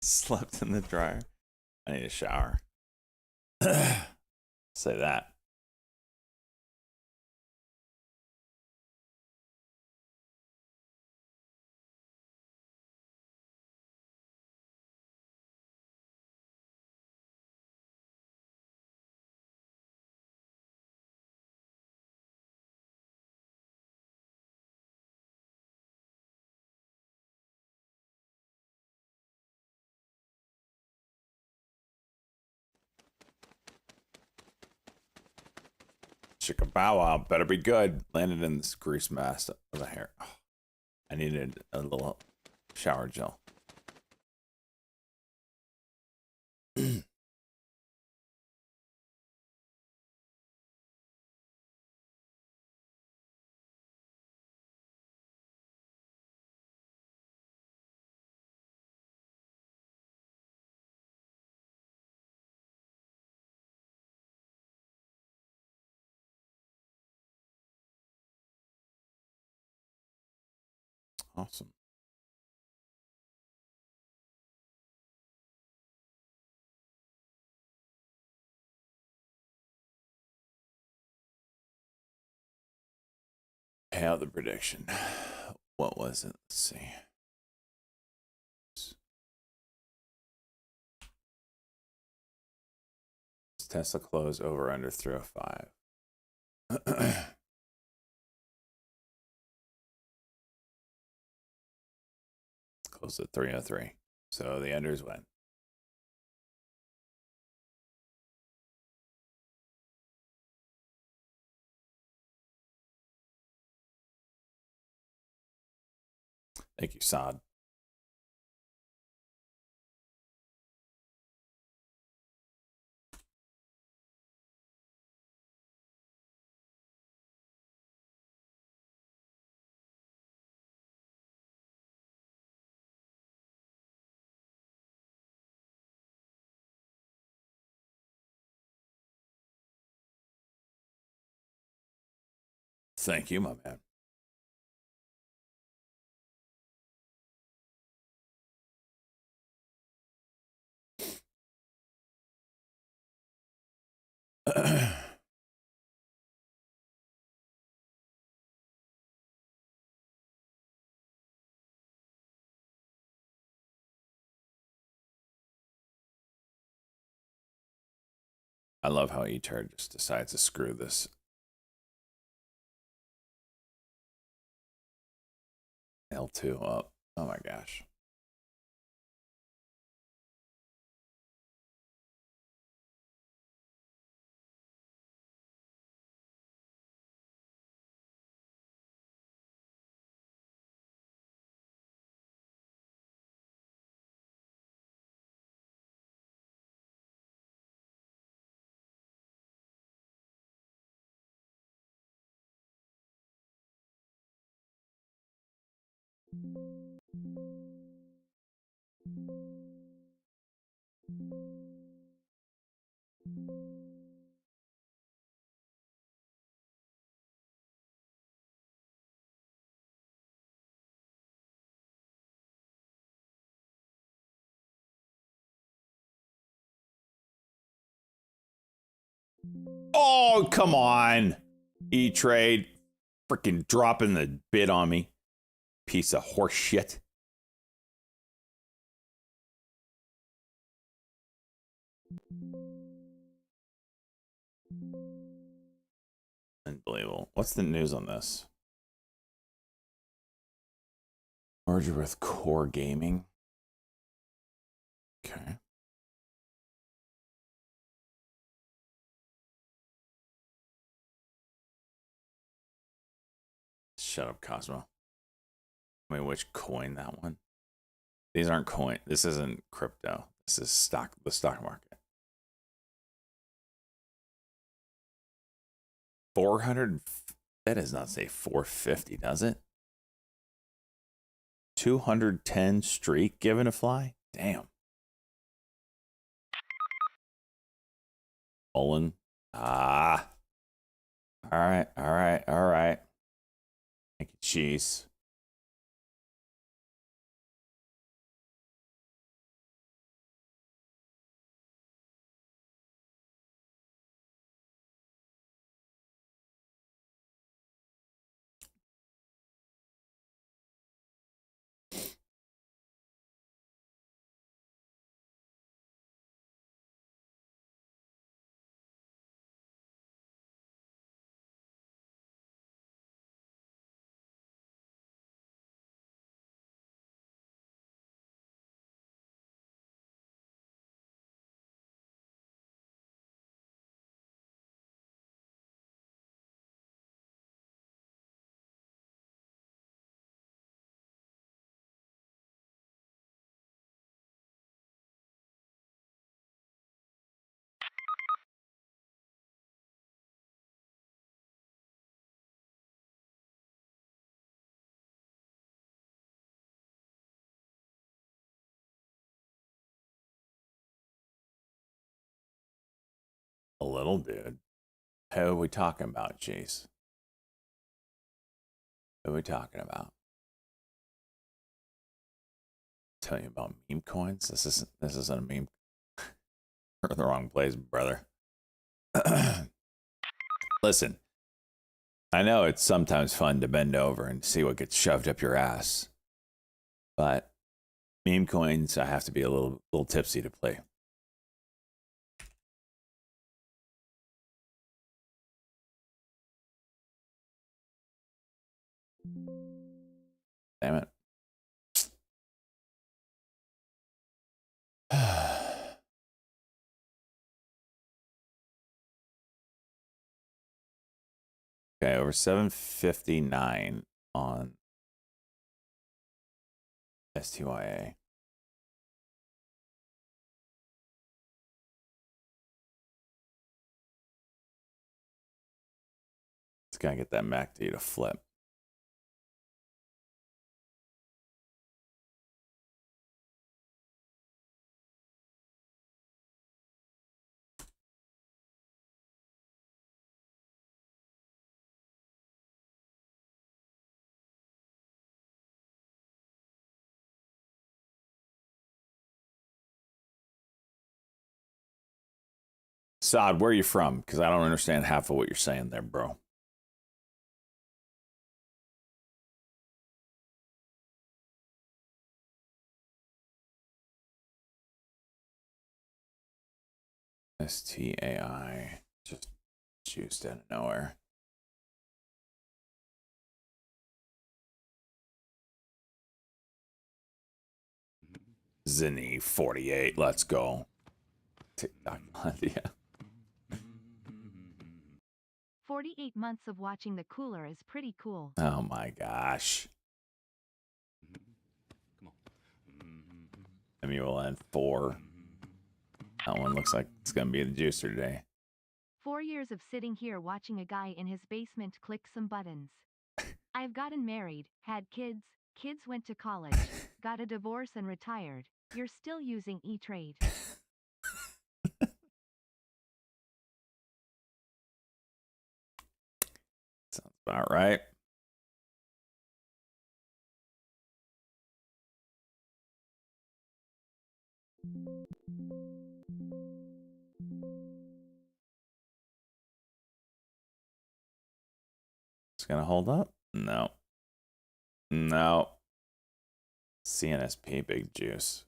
Slept in the dryer. I need a shower. Say that. Chicka bow wow, better be good. Landed in this grease mass of the hair. Oh, I needed a little shower gel. Awesome. Pay out the prediction. What was it? Let's see. Tesla close over under 305. Close at 303. So the unders win. Thank you, Saad. Thank you, my man. I love how E-Turd just decides to screw this. L2 up. Oh my gosh. Oh, come on. E-Trade. Freaking dropping the bid on me. Piece of horse shit. Unbelievable. What's the news on this? Merger with Core Gaming. Okay. Shut up, Cosmo. I mean, which coin that one? These aren't coin. This isn't crypto. This is stock. The stock market. 400. That does not say 450, does it? 210 streak given a fly. Damn. Olin. Ah. All right. All right. All right. Thank you, cheese. A little, dude. Who are we talking about, Chase? Who are we talking about? Tell you about meme coins. This isn't a meme. You're in the wrong place, brother. Listen, I know it's sometimes fun to bend over and see what gets shoved up your ass, but meme coins, I have to be a little tipsy to play. Damn it. Okay, over 759 on STYA. It's gotta get that MACD to flip. Saad, where are you from? Because I don't understand half of what you're saying there, bro. STAI. Just juiced out of nowhere. Zinni 48. Let's go. TikTok. Yeah. 48 months of watching the cooler is pretty cool. Oh my gosh. MULN4. That one looks like it's gonna be the juicer today. 4 years of sitting here watching a guy in his basement click some buttons. I've gotten married, had kids went to college, got a divorce and retired. You're still using E-Trade. Sounds about right. It's gonna hold up? No. No. CNSP big juice.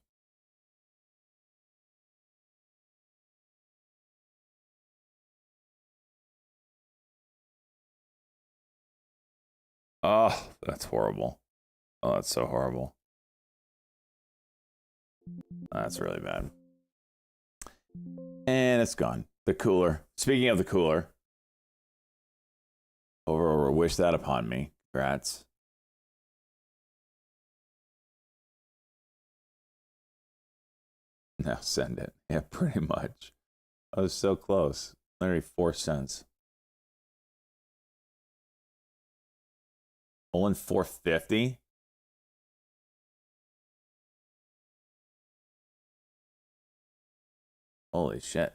Oh, that's horrible. Oh, that's so horrible. That's really bad. And it's gone. The cooler. Speaking of the cooler. Over, wish that upon me. Congrats. Now send it. Yeah, pretty much. I was so close. Literally 4 cents. Olin 450. Holy shit.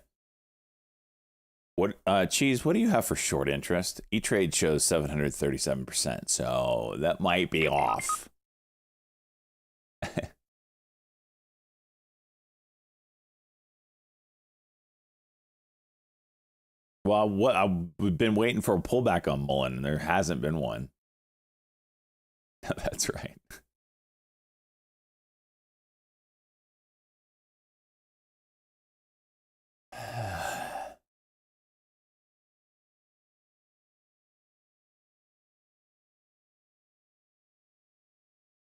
What Cheese, what do you have for short interest? E-Trade shows 737%, so that might be off. Well, what I've been waiting for a pullback on Mullen, and there hasn't been one. That's right.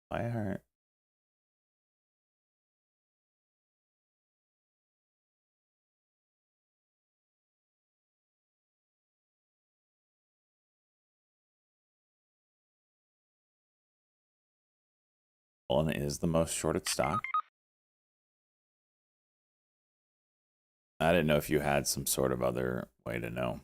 My heart. Mullen is the most shorted stock. I didn't know if you had some sort of other way to know.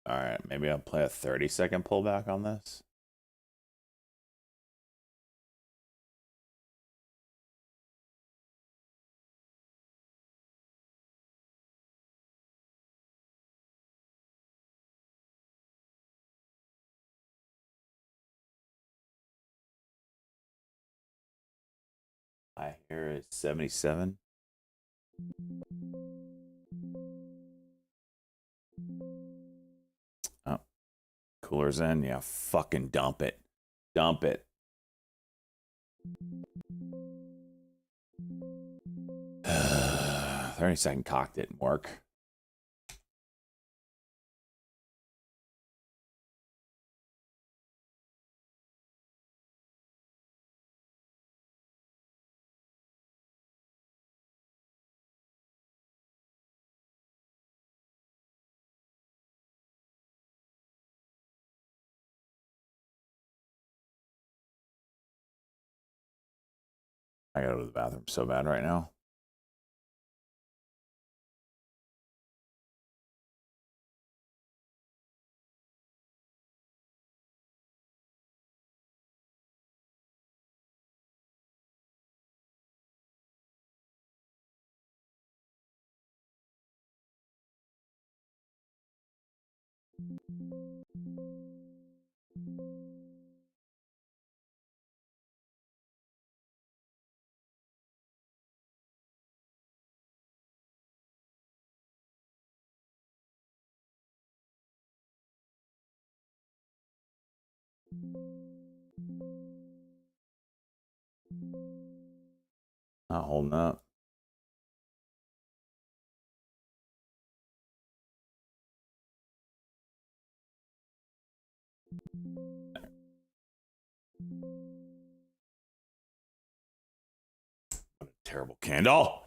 All right, maybe I'll play a 30-second pullback on this. High here is 77. Oh, cooler's in. Yeah, fucking dump it. Dump it. 30-second cock didn't work. I gotta go to the bathroom so bad right now. Not holding up. What a terrible candle.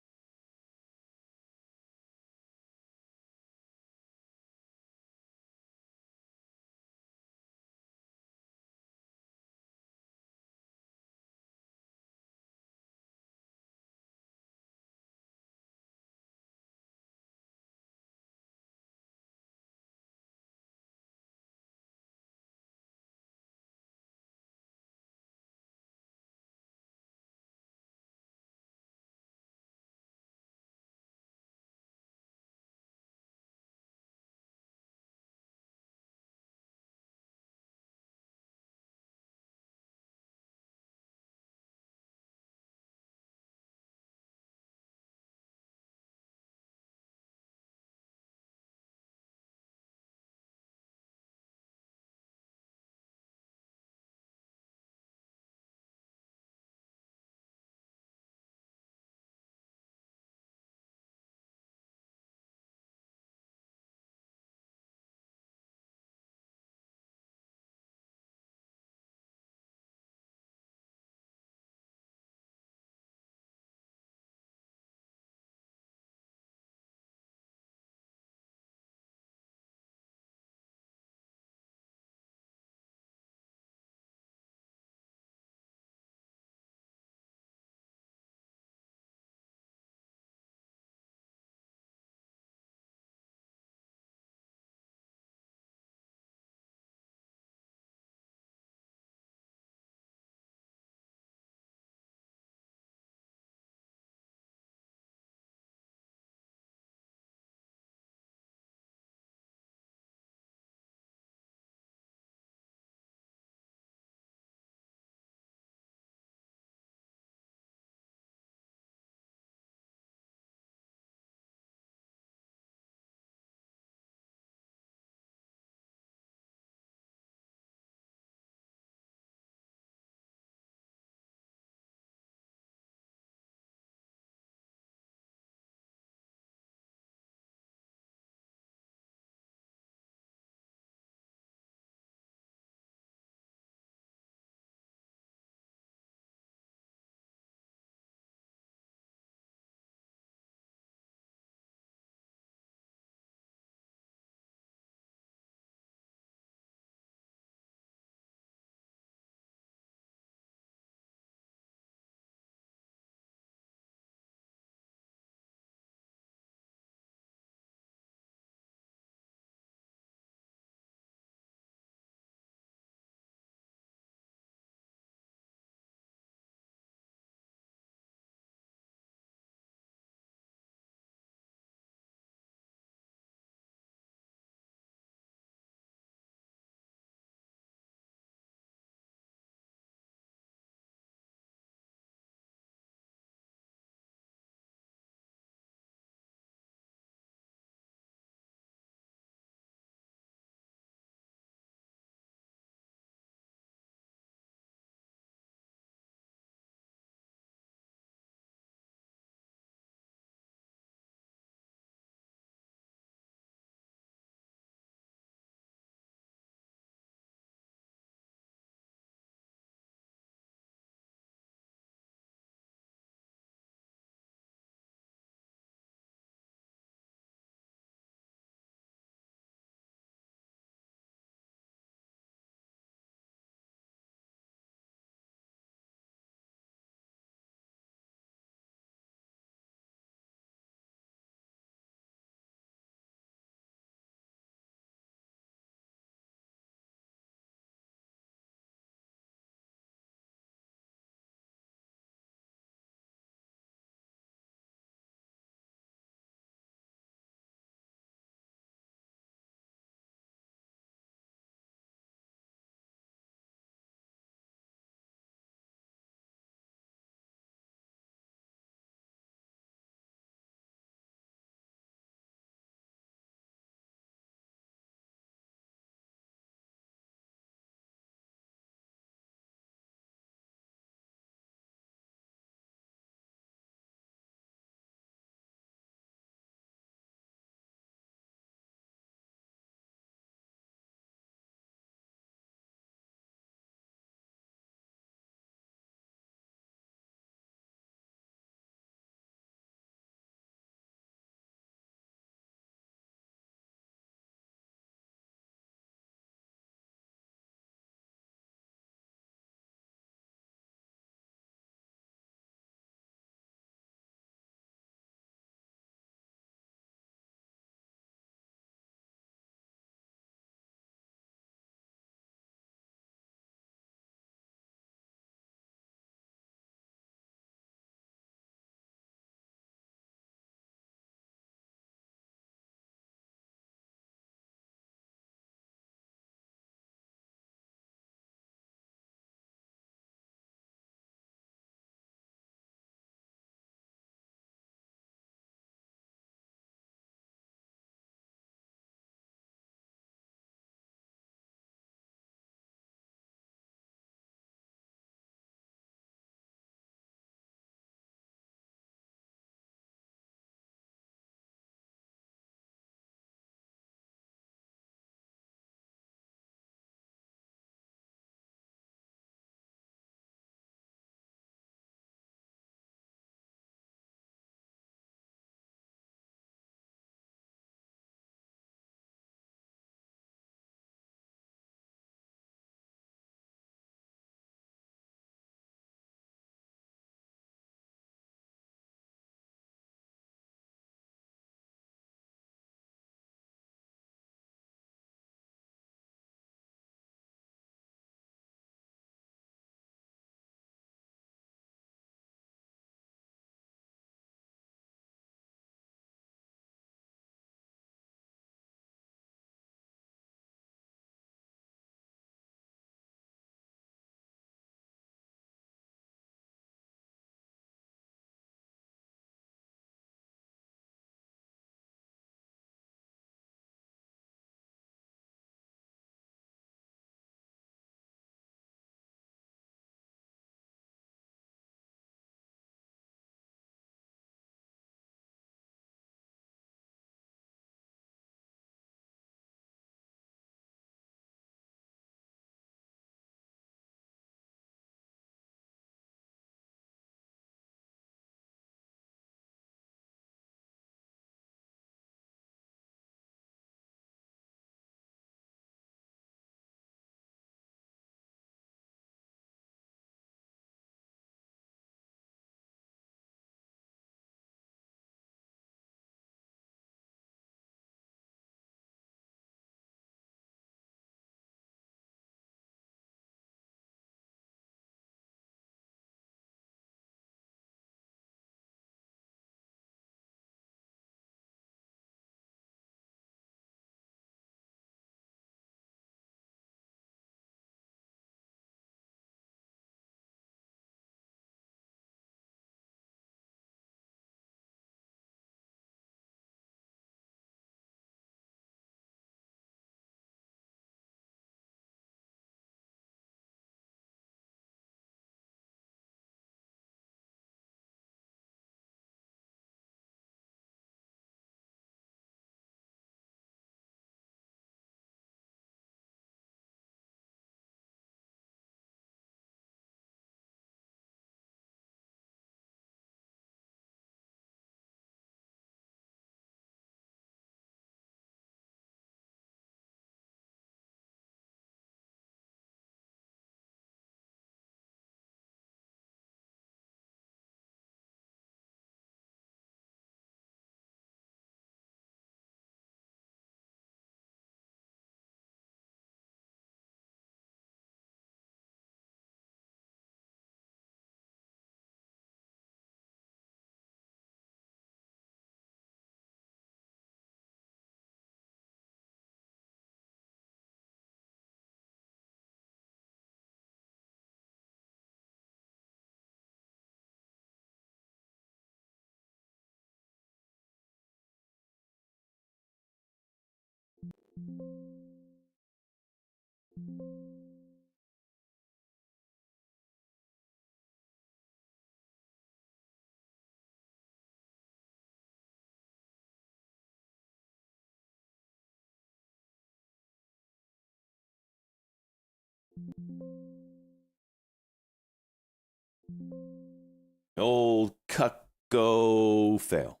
Old Cucko fail.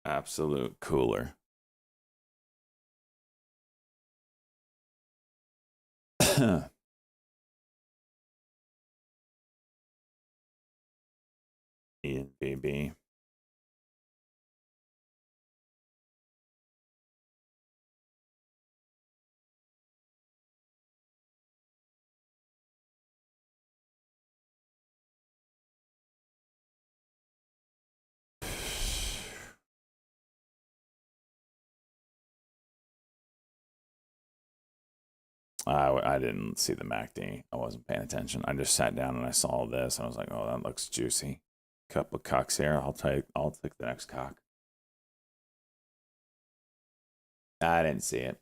Absolute cooler. NVB. I didn't see the MACD. I wasn't paying attention. I just sat down and I saw this. And I was like, oh, that looks juicy. Couple of cocks here. I'll take the next cock. I didn't see it.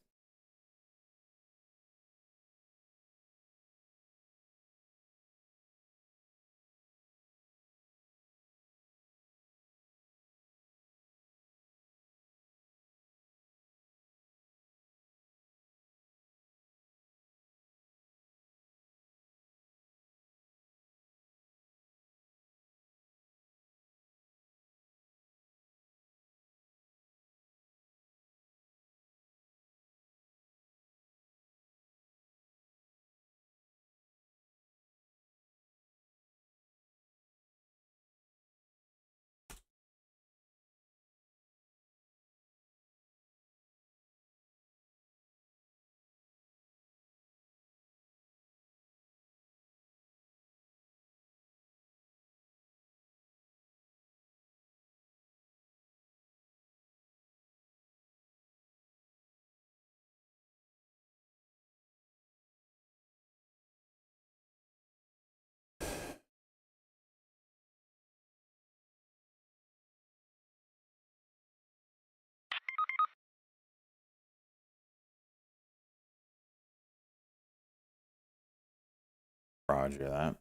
Roger that.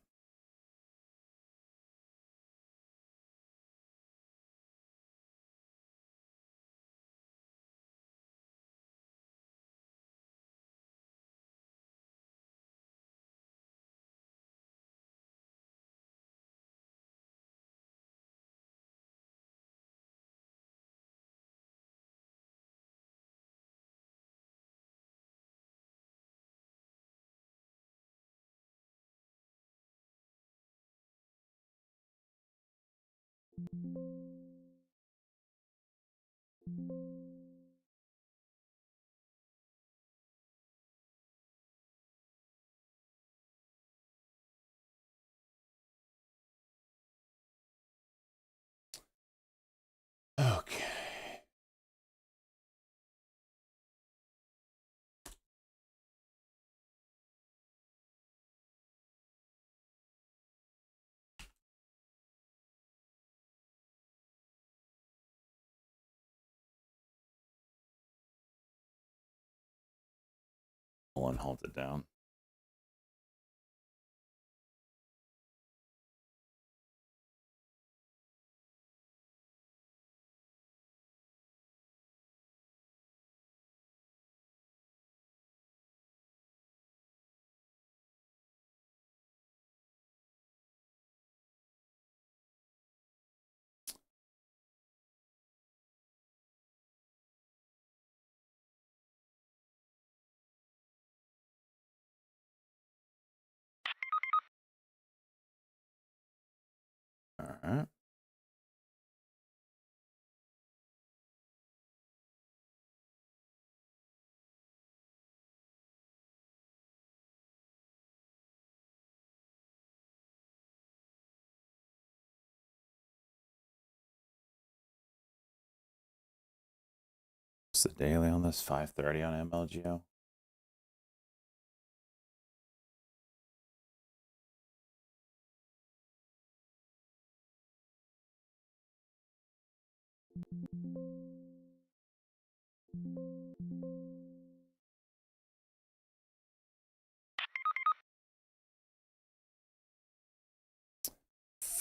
Okay. Hold on, hold it down. All right. What's the daily on this? 5:30 on MLGO.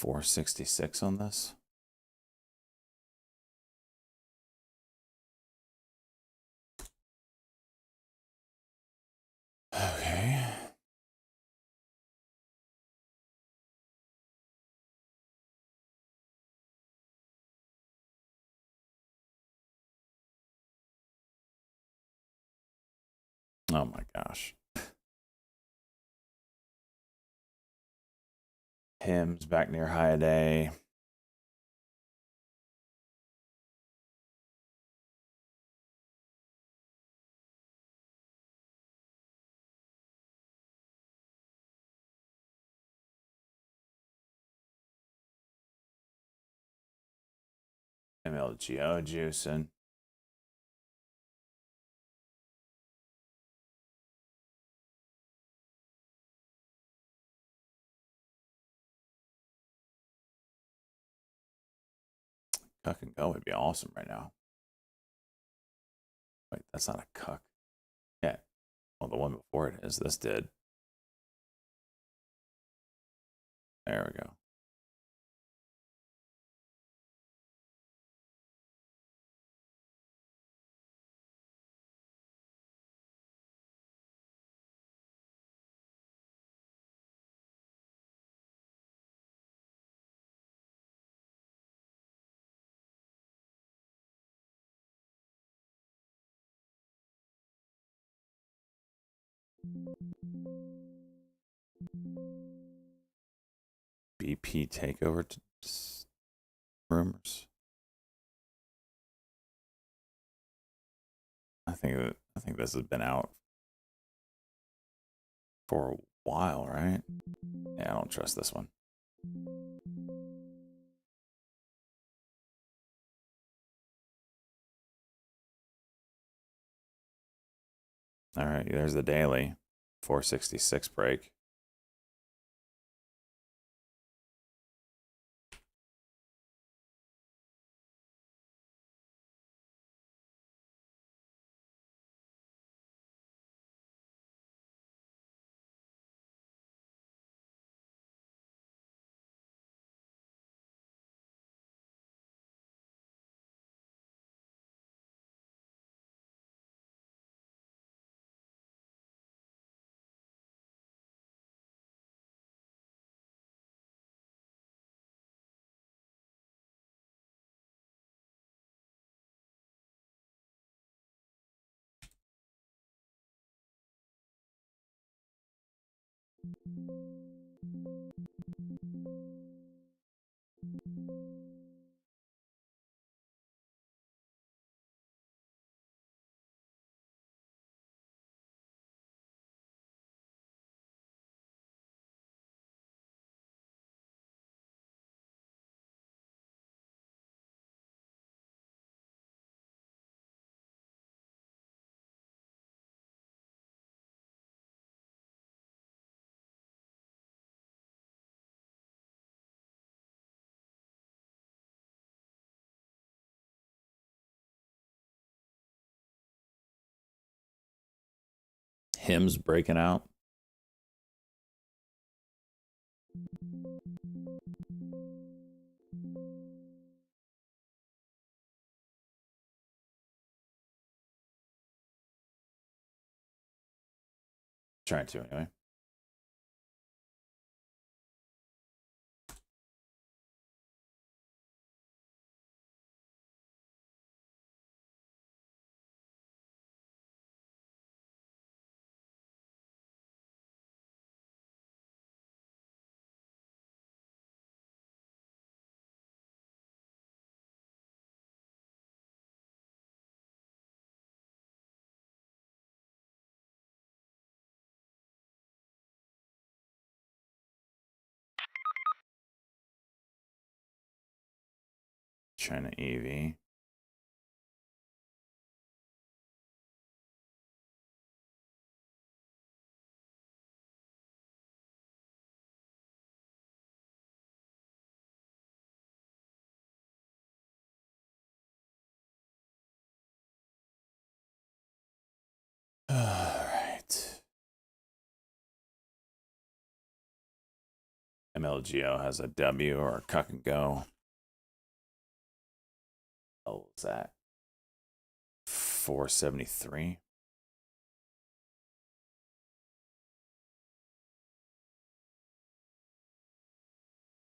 466 on this. Okay. Oh my gosh. Hymns back near high day. MLGO juicing. Cuck and go would be awesome right now. Wait, that's not a cuck. Yeah. Well, the one before it is. This did. There we go. BP takeover rumors. I think this has been out for a while, right? Yeah, I don't trust this one. All right, there's the daily 466 break. Hymns breaking out. Trying to anyway. China EV. All right. MLGO has a W or a cuck and go. Oh, what's that? 473.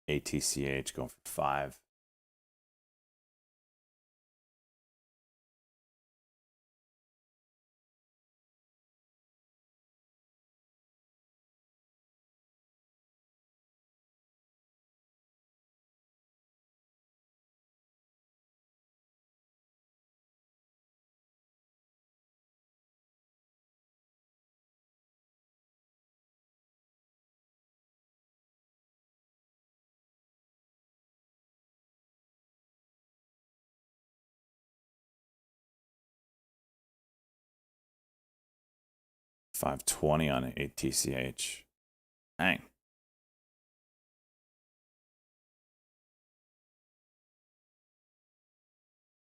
ATCH going for 5. $5.20 on ATCH. Dang.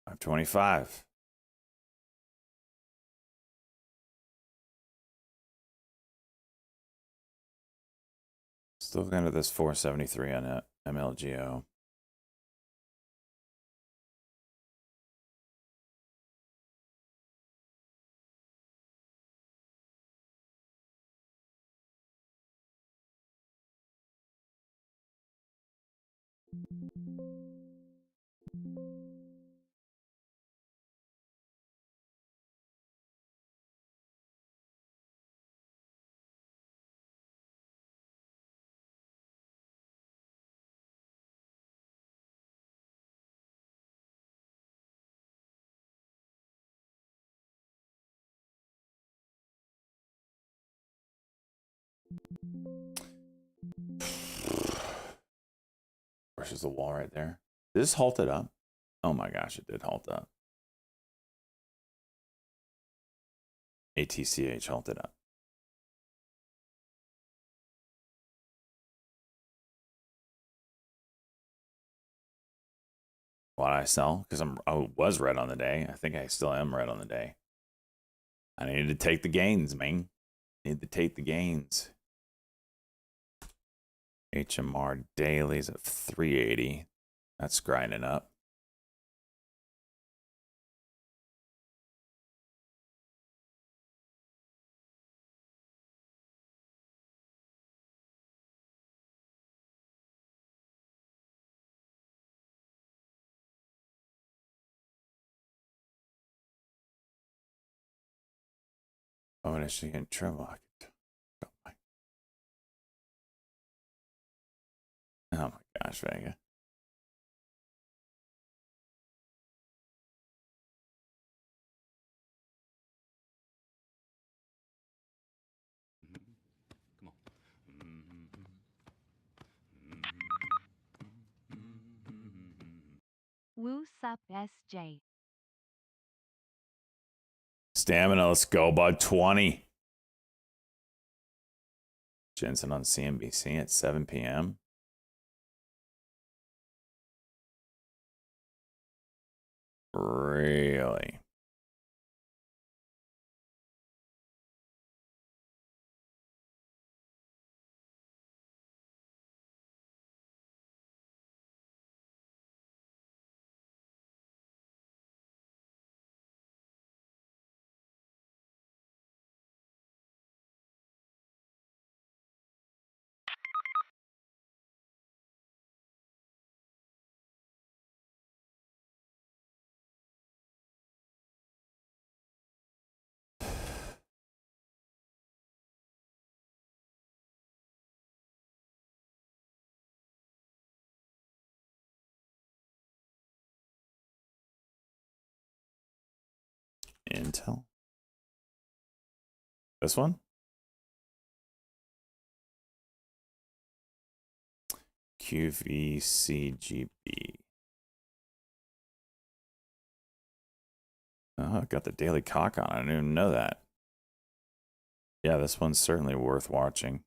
$5.25. Still looking at this 473 on MLGO. Versus the wall right there. Did this halt it up? Oh my gosh, it did halt up. ATCH halted up. Why did I sell? Because I was red on the day. I think I still am red on the day. I needed to take the gains, man. Need to take the gains. HMR dailies at 380. That's grinding up. Oh, and I should get in trouble. Oh my gosh, Vega. Woo sup SJ. Stamina, let's go, bud. 20. Jensen on CNBC at 7 p.m. Really? Intel. This one? QVCGB. Oh, I got the daily cock on. I didn't even know that. Yeah, this one's certainly worth watching.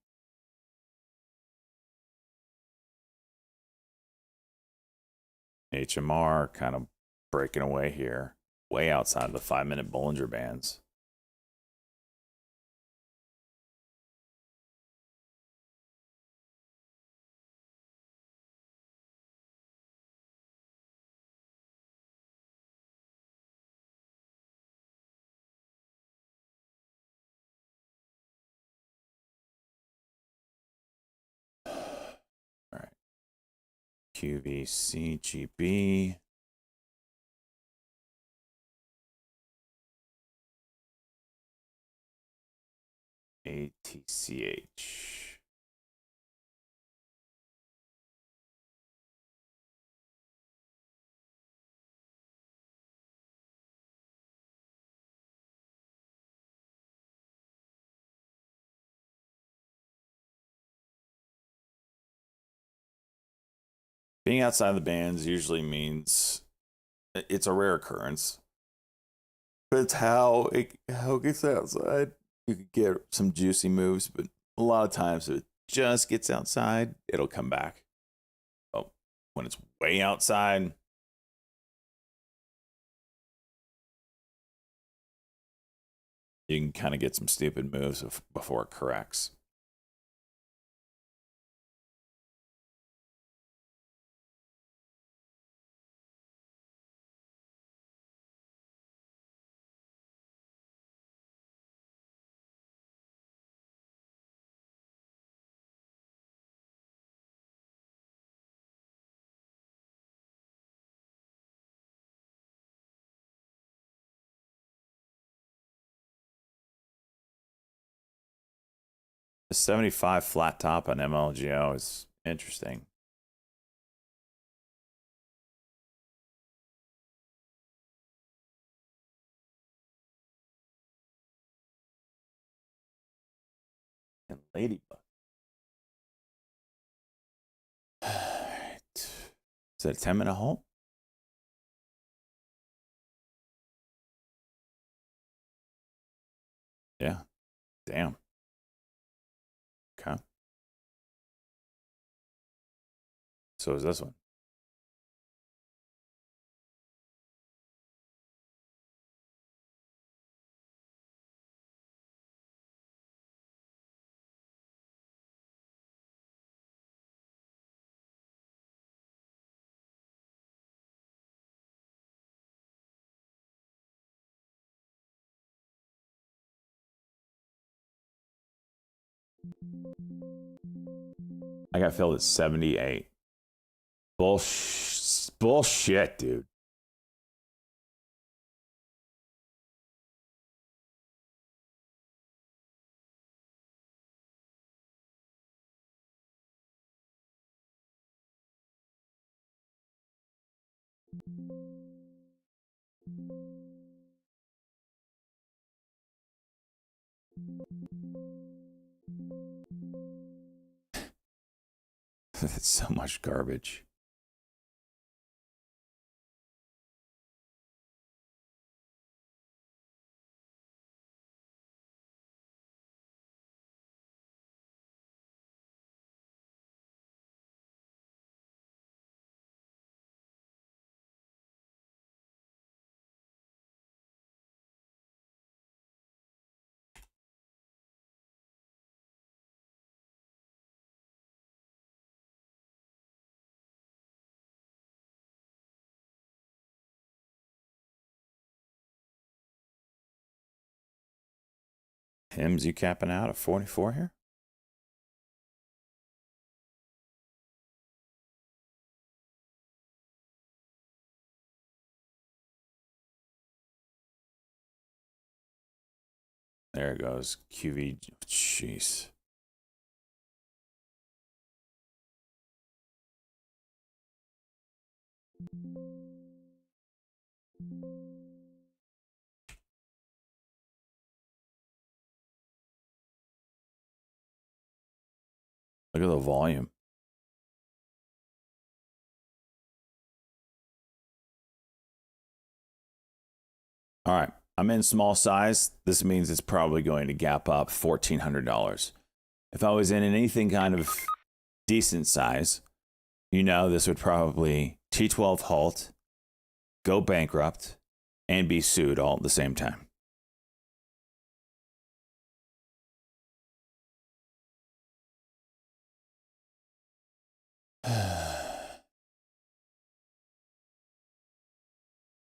HMR kind of breaking away here, way outside the 5-minute Bollinger Bands. QVCGB. ATCH. Being outside the bands usually means it's a rare occurrence, but it's how it gets outside. You could get some juicy moves, but a lot of times if it just gets outside, it'll come back. Oh, when it's way outside, you can kind of get some stupid moves before it corrects. The 75 flat top on MLGO is interesting. And Ladybug. All right. Is that a 10-minute hole? Yeah. Damn. Okay. So is this one. I got filled at 78. Bullshit, dude. That's so much garbage. Hims, you capping out at 44 here? There it goes. QV. Jeez. Look at the volume. All right. I'm in small size. This means it's probably going to gap up $1,400. If I was in anything kind of decent size, this would probably T12 halt, go bankrupt, and be sued all at the same time.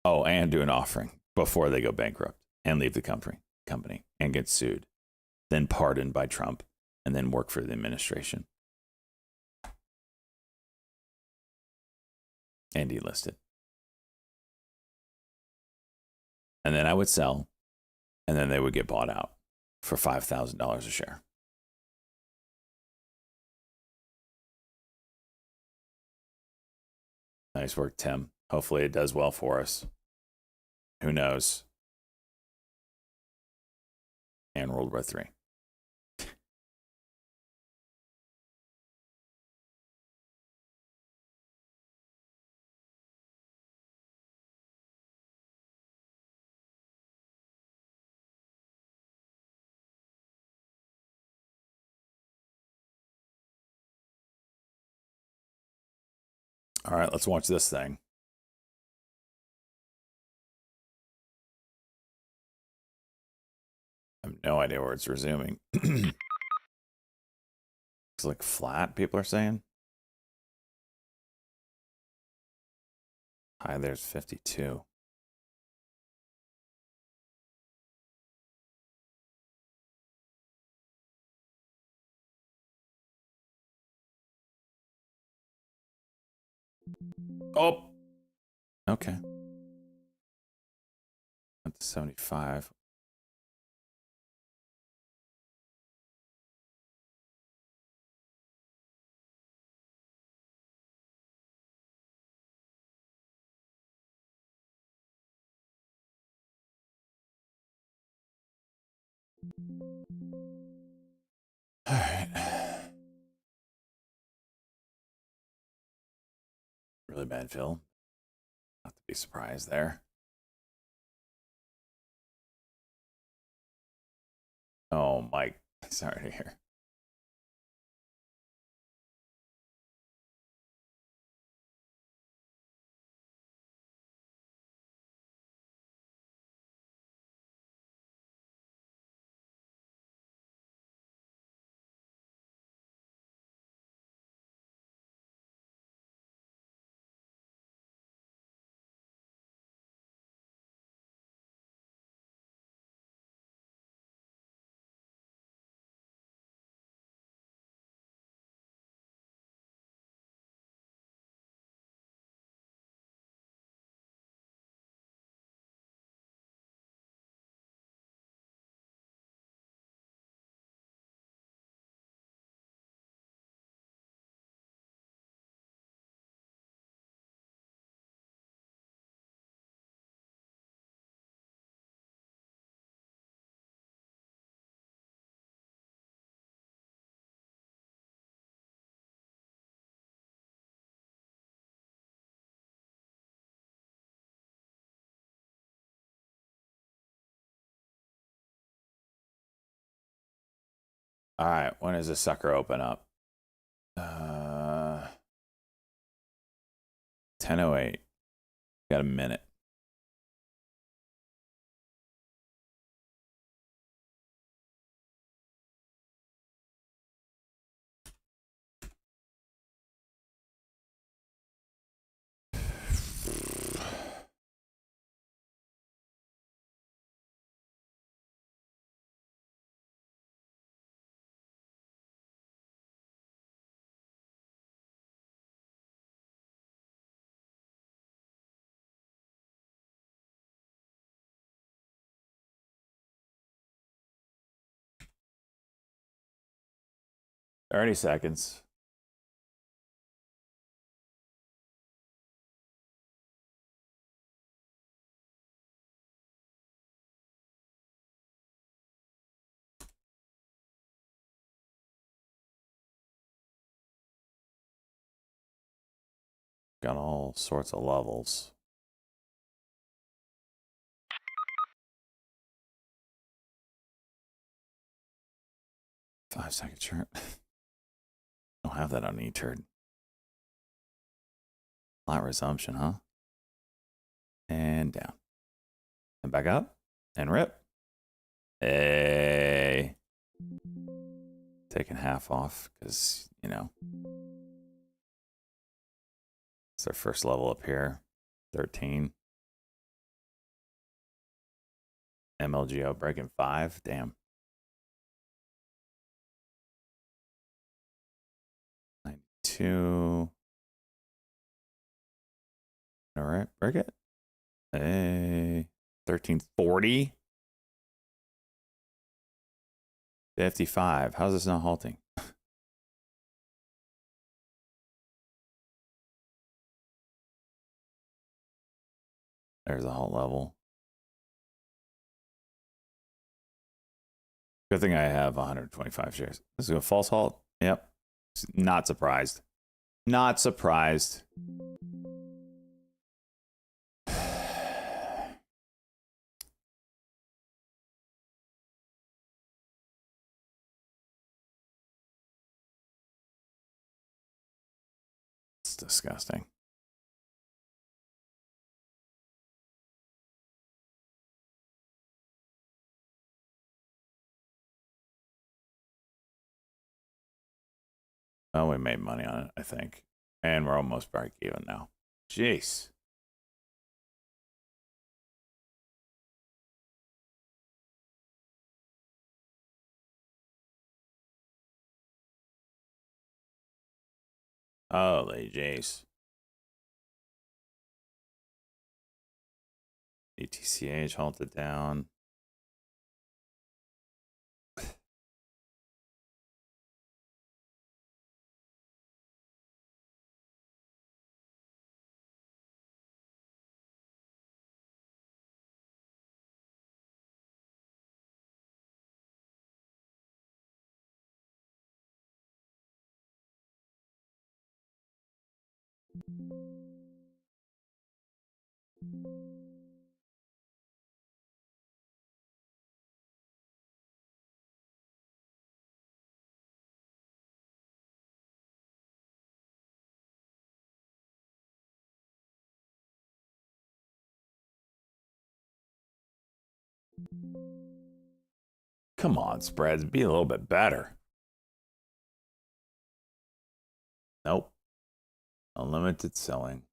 Oh, and do an offering before they go bankrupt and leave the company and get sued, then pardoned by Trump, and then work for the administration. and delisted. And then I would sell, and then they would get bought out for $5,000 a share. Nice work, Tim. Hopefully it does well for us. Who knows? And World War III. All right, let's watch this thing. I have no idea where it's resuming. It's like flat, people are saying. Hi, there's 52. Oh, okay. Went to 75. All right. Really bad fill. Not to be surprised there. Oh, Mike. Sorry to hear. All right, when does this sucker open up? 10:08. Got a minute. Thirty seconds. Got all sorts of levels. Five-second chart. Don't have that on E-turd. Flat resumption, huh? And down. And back up. And rip. Hey. Taking half off because, you know, it's their first level up here. 13. MLGO breaking 5. Damn. 92. All right, break it. Hey, 1340. 55. How's this not halting? There's a halt level. Good thing I have 125 shares. This is a false halt. Yep. Not surprised. Not surprised. It's disgusting. Oh, we made money on it, I think. And we're almost break even now. Jeez. Holy jeez. ETCH halted down. Come on, spreads. Be a little bit better. Nope. Unlimited selling.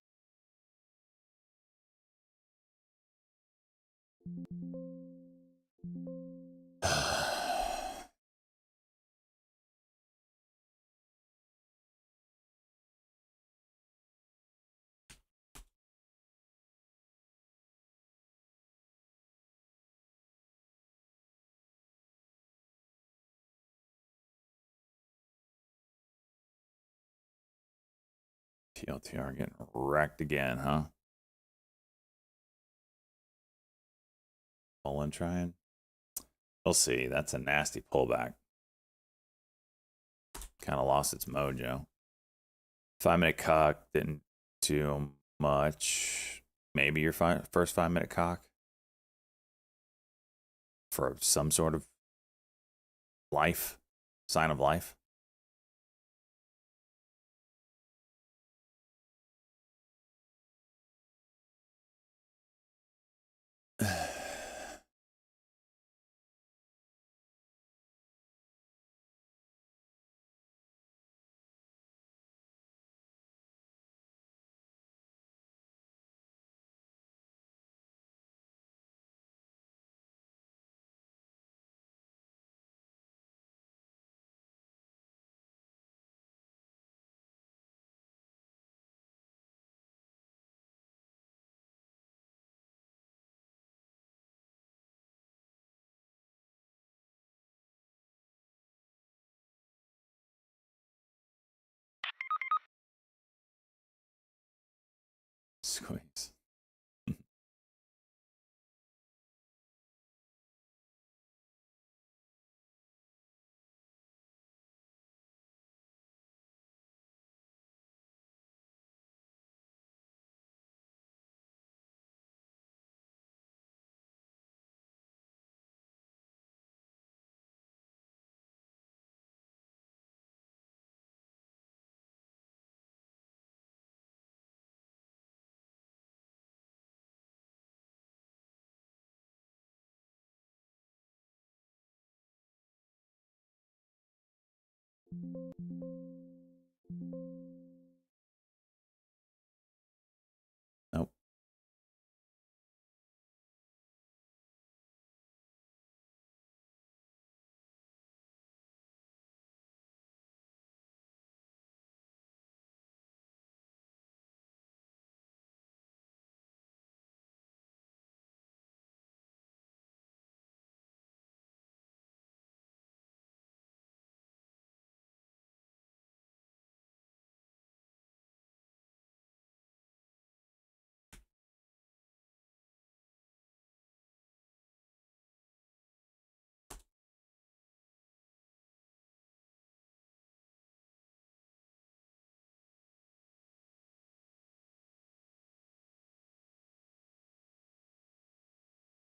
TLTR getting wrecked again, huh? Mullen trying. We'll see. That's a nasty pullback. Kind of lost its mojo. 5-minute cock didn't do much. Maybe your first 5-minute cock for some sort of life, sign of life. Squeeze. Nope.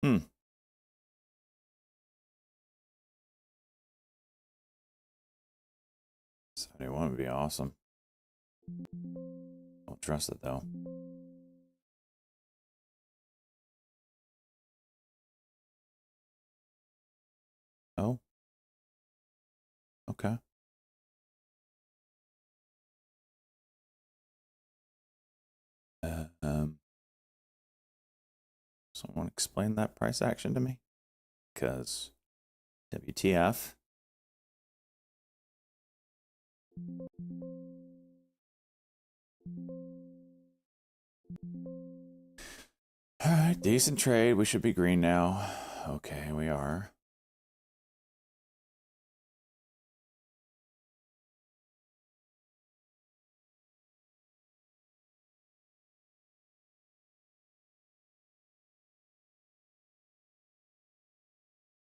Hmm. 71 would be awesome. Don't trust it though. Oh. Okay. Someone explain that price action to me, because WTF? All right, decent trade. We should be green now. Okay, we are.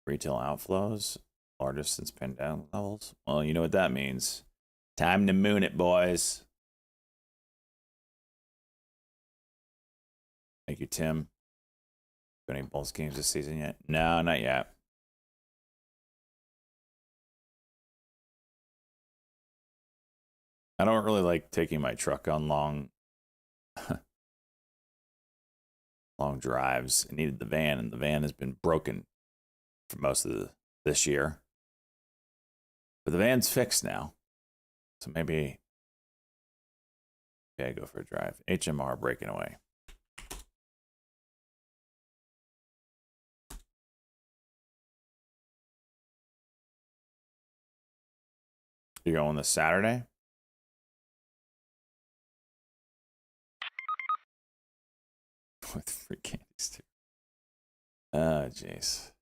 Retail outflows, largest since pandemic levels. Well, you know what that means. Time to moon it, boys. Thank you, Tim. Got any Bulls games this season yet? No, not yet. I don't really like taking my truck on long drives. I needed the van, and the van has been broken for most of this year. But the van's fixed now. So maybe I go for a drive. HMR breaking away. You're going this Saturday? With free candies too. Oh, jeez.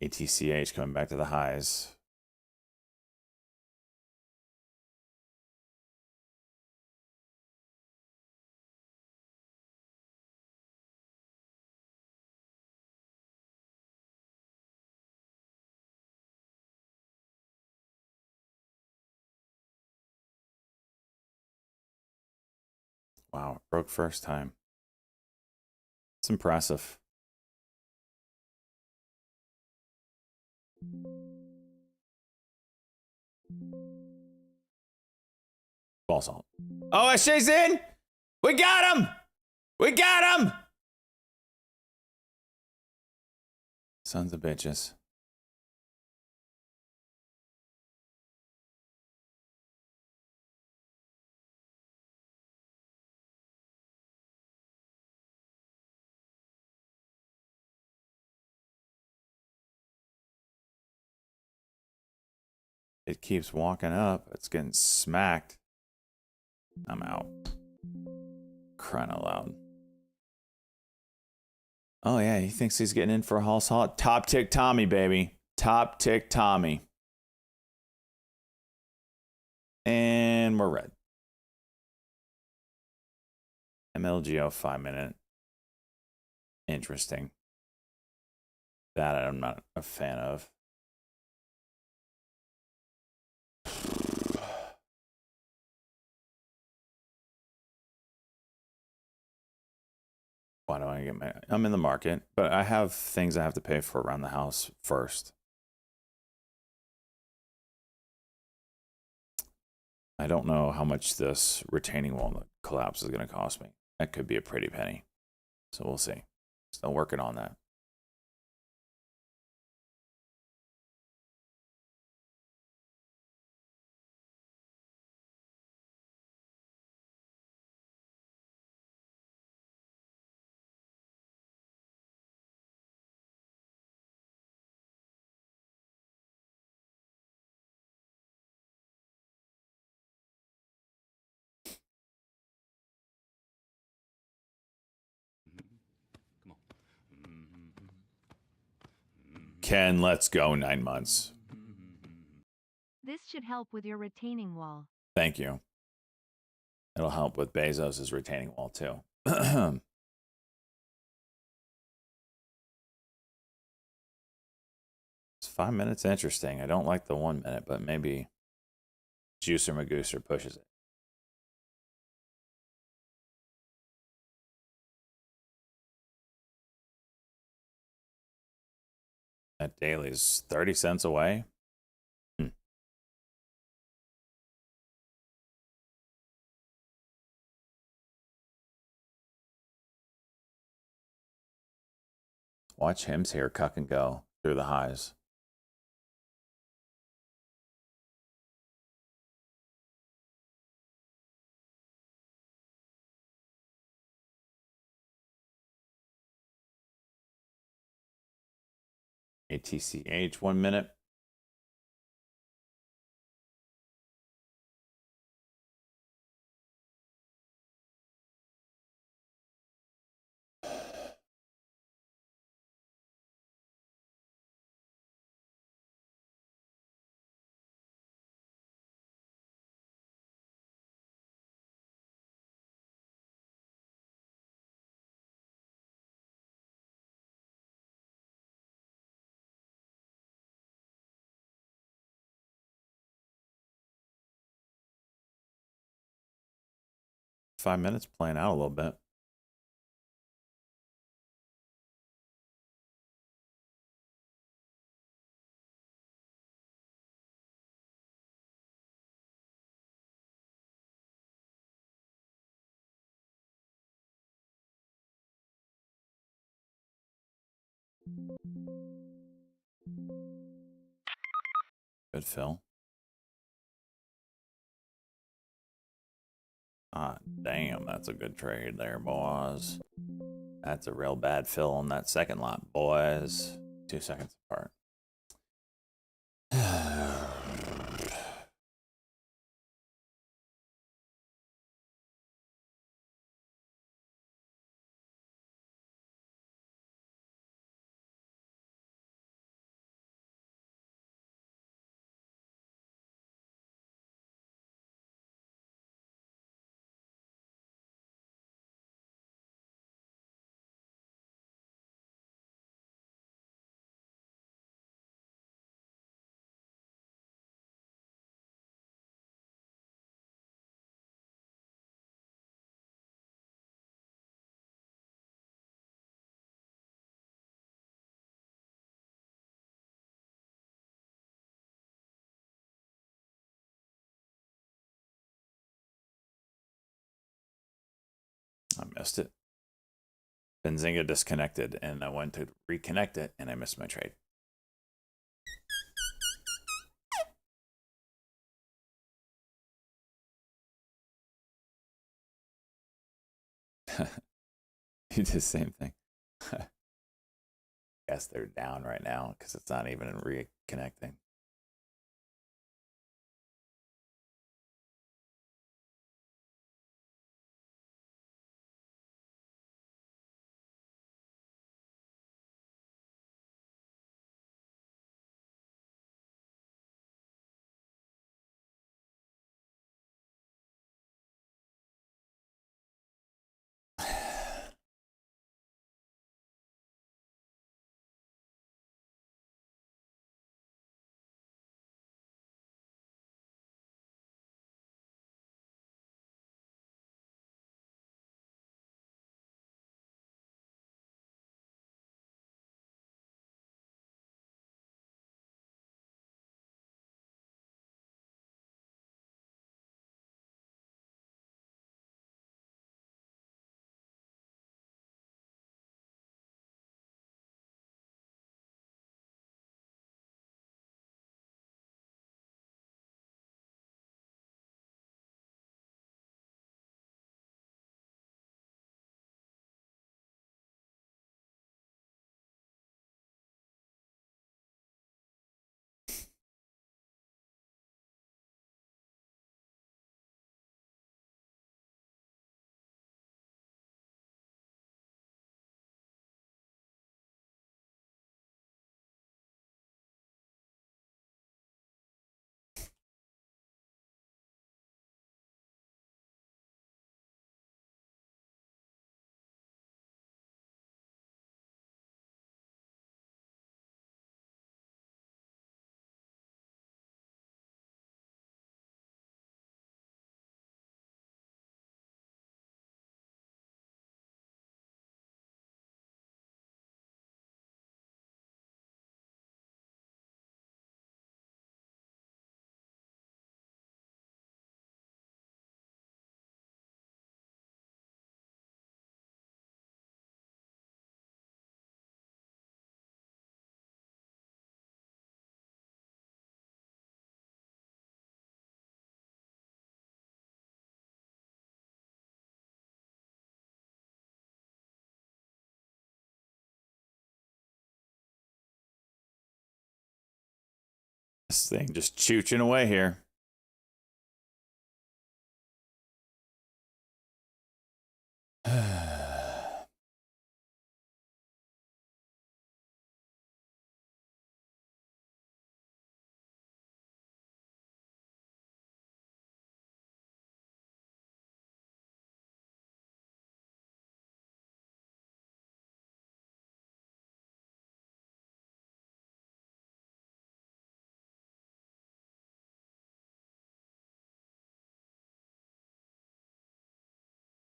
ATCH coming back to the highs. Wow, it broke first time. It's impressive. Ball salt. Oh, SJ's in! We got him! We got him! Sons of bitches. It keeps walking up. It's getting smacked. I'm out. Crying out loud. Oh, yeah, he thinks he's getting in for a Hall Salt. Top tick Tommy, baby. Top tick Tommy. And we're red. MLGO 5 minute. Interesting. That I'm not a fan of. Why do I get my... I'm in the market, but I have things I have to pay for around the house first. I don't know how much this retaining wall collapse is going to cost me. That could be a pretty penny. So we'll see. Still working on that. Ken, let's go 9 months. This should help with your retaining wall. Thank you. It'll help with Bezos' retaining wall too. 5 minutes, interesting. I don't like the 1 minute, but maybe Juicer Magooser pushes it. That daily's 30 cents away. Watch Hims here cuck and go through the highs. ATCH 1 minute. .5 minutes playing out a little bit. Good fill. Ah, damn, that's a good trade there, boys. That's a real bad fill on that second lot, boys. 2 seconds apart. I missed it. Benzinga disconnected, and I went to reconnect it, and I missed my trade. You did the same thing. Guess they're down right now because it's not even reconnecting. This thing just chooching away here.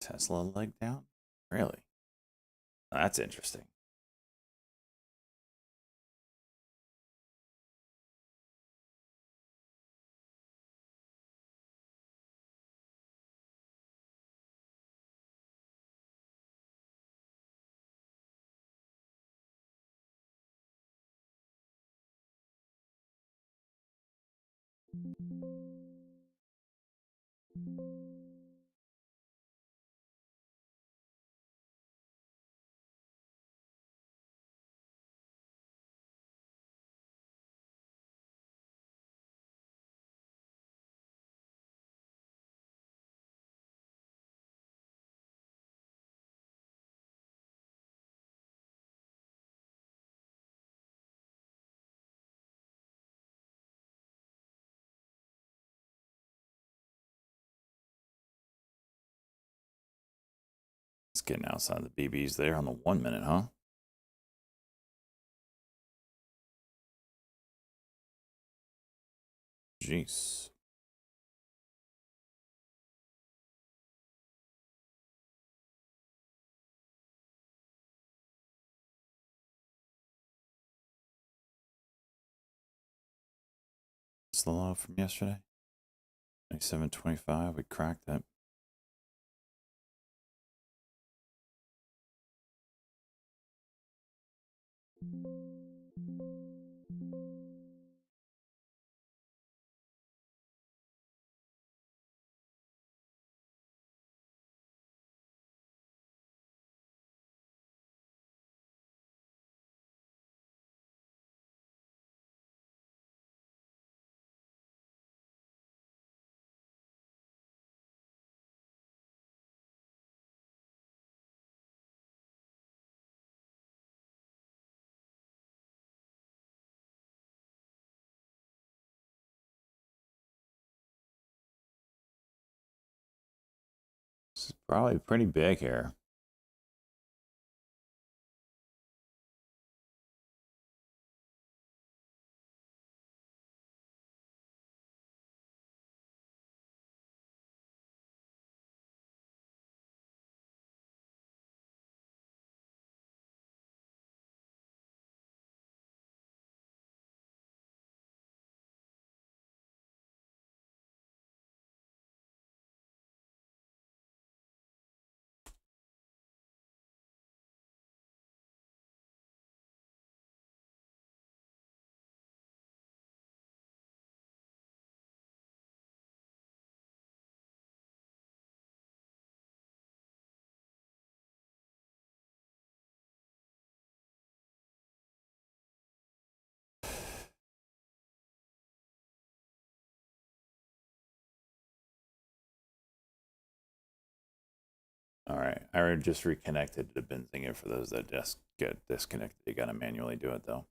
Tesla leg down? Really? That's interesting. It's getting outside the BBs there on the 1 minute, huh? Jeez. It's the low from yesterday. 27.25. We cracked that. This is probably pretty big here. All right. I already just reconnected to Benzinger for those that just get disconnected. You got to manually do it, though.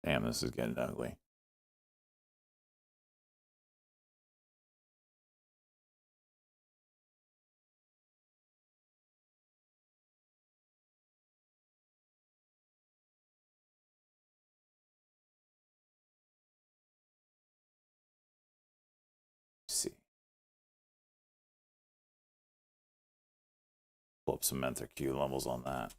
Damn, this is getting ugly. Let's see. Pull up some Mentor Q levels on that.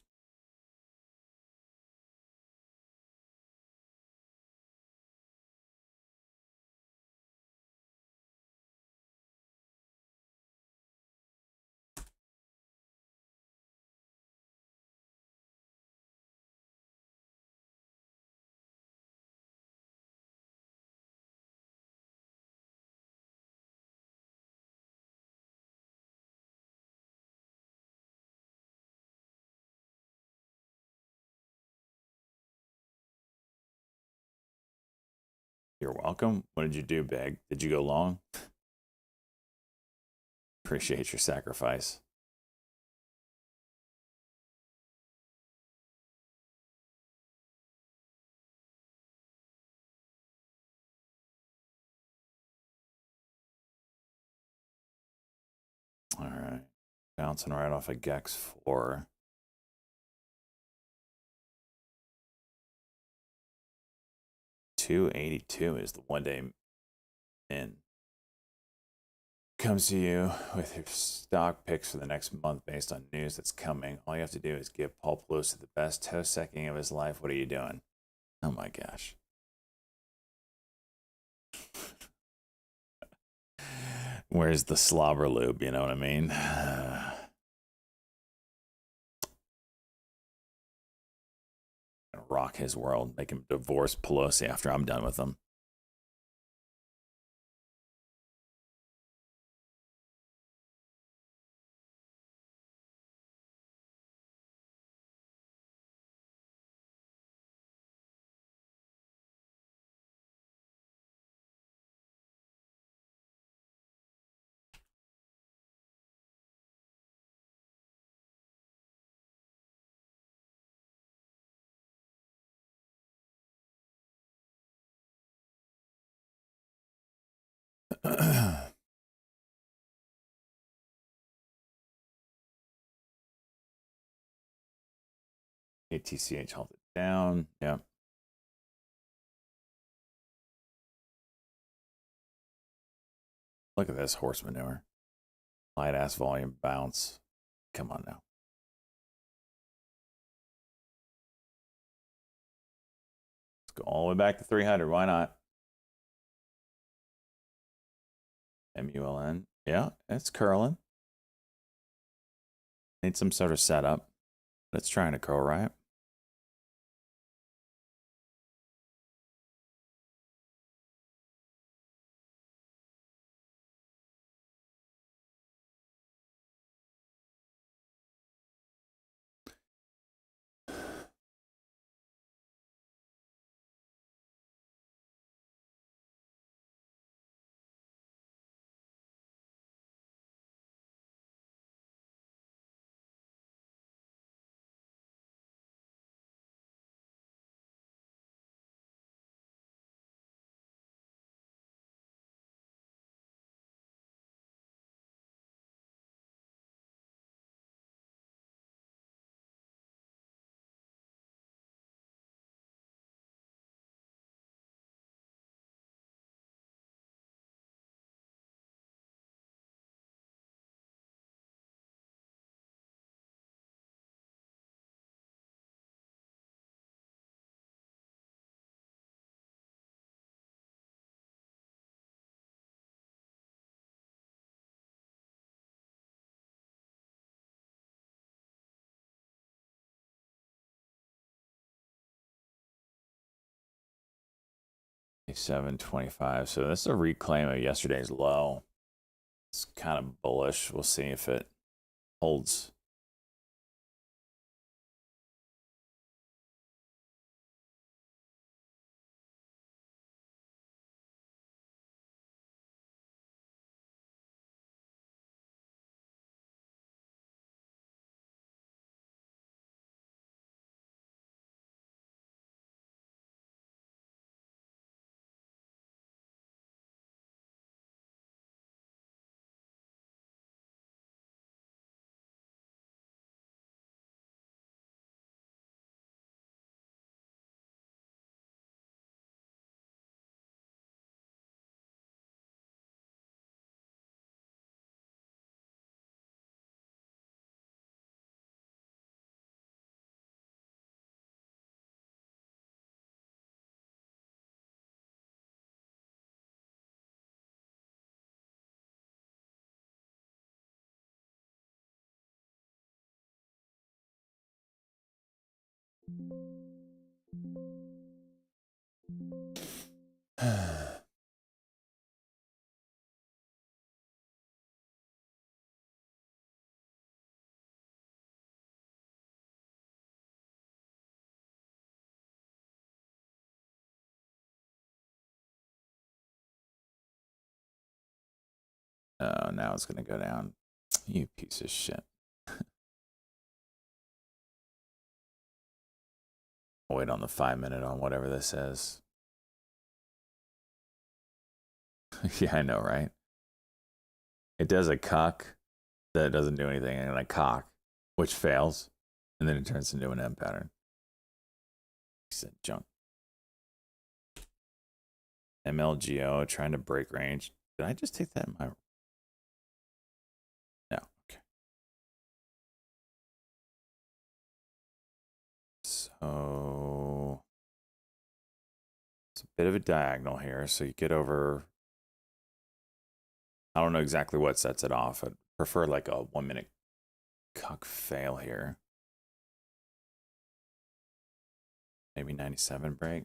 You're welcome. What did you do, Big? Did you go long? Appreciate your sacrifice. All right. Bouncing right off a Gex 4. $282 is the 1 day in. Comes to you with your stock picks for the next month based on news that's coming. All you have to do is give Paul Pelosi the best toe sucking of his life. What are you doing? Oh my gosh. Where's the slobber lube? You know what I mean? Rock his world, make him divorce Pelosi after I'm done with him. ATCH held it down. Yeah. Look at this horse manure. Light ass volume bounce. Come on now. Let's go all the way back to 300. Why not? MULN. Yeah, it's curling. Need some sort of setup. But it's trying to curl, right? $7.25. So this is a reclaim of yesterday's low. It's kind of bullish. We'll see if it holds. Oh, now it's going to go down. You piece of shit. I'll wait on the 5-minute on whatever this is. Yeah, I know, right? It does a cuck that doesn't do anything, and a cock, which fails, and then it turns into an M pattern. Said junk. MLGO trying to break range. Did I just take that in my... No, okay. So it's a bit of a diagonal here. So you get over... I don't know exactly what sets it off. I'd prefer like a 1-minute cuck fail here. Maybe 97 break.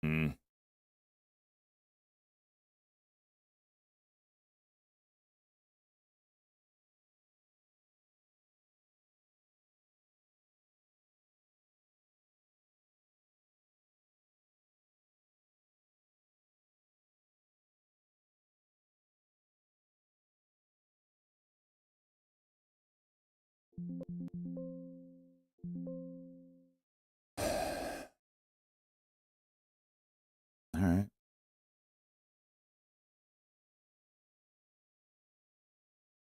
Hmm. All right.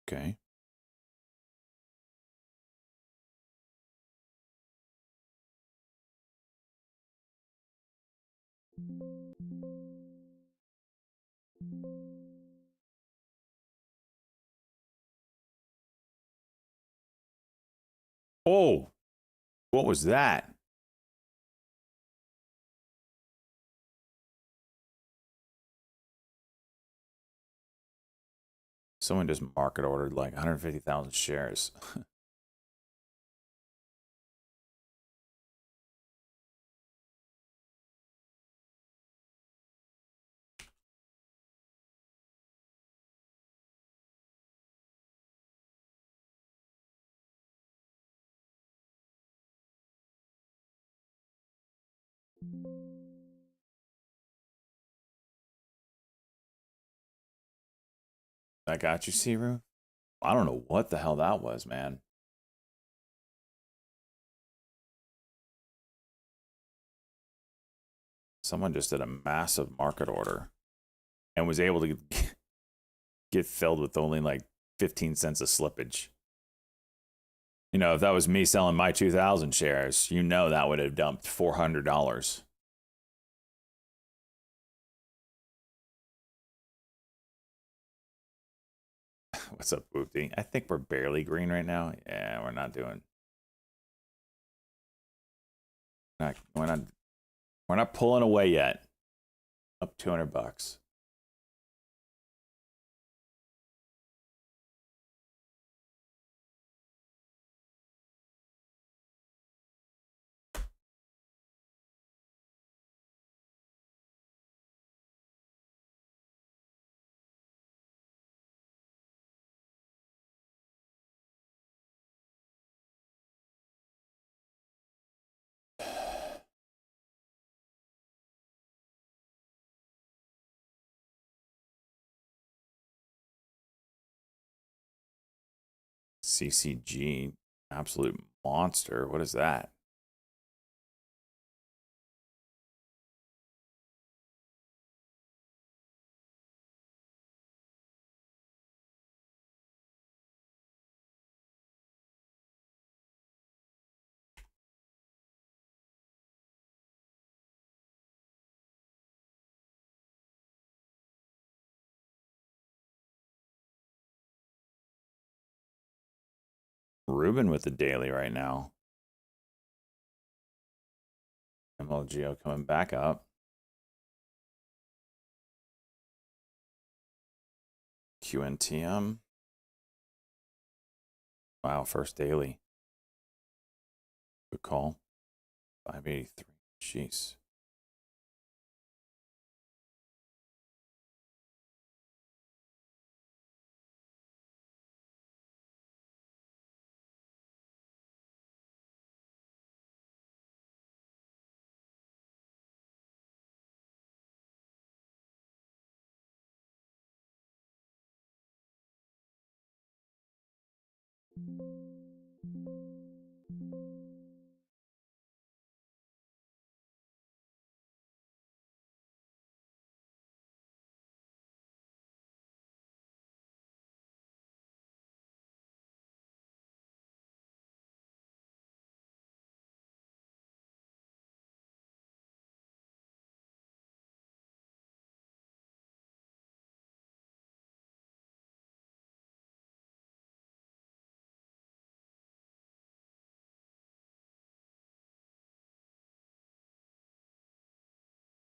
Okay. Oh, what was that? Someone just market ordered like 150,000 shares. I got you, Siru. I don't know what the hell that was, man. Someone just did a massive market order and was able to get filled with only like 15 cents of slippage. You know, if that was me selling my 2,000 shares, you know that would have dumped $400. What's up, Boopty? I think we're barely green right now. Yeah, we're not doing. We're not pulling away yet. Up $200. CCG, absolute monster. What is that? Ruben with the daily right now. MLGO coming back up. QNTM. Wow, first daily. Good call. 583. Jeez.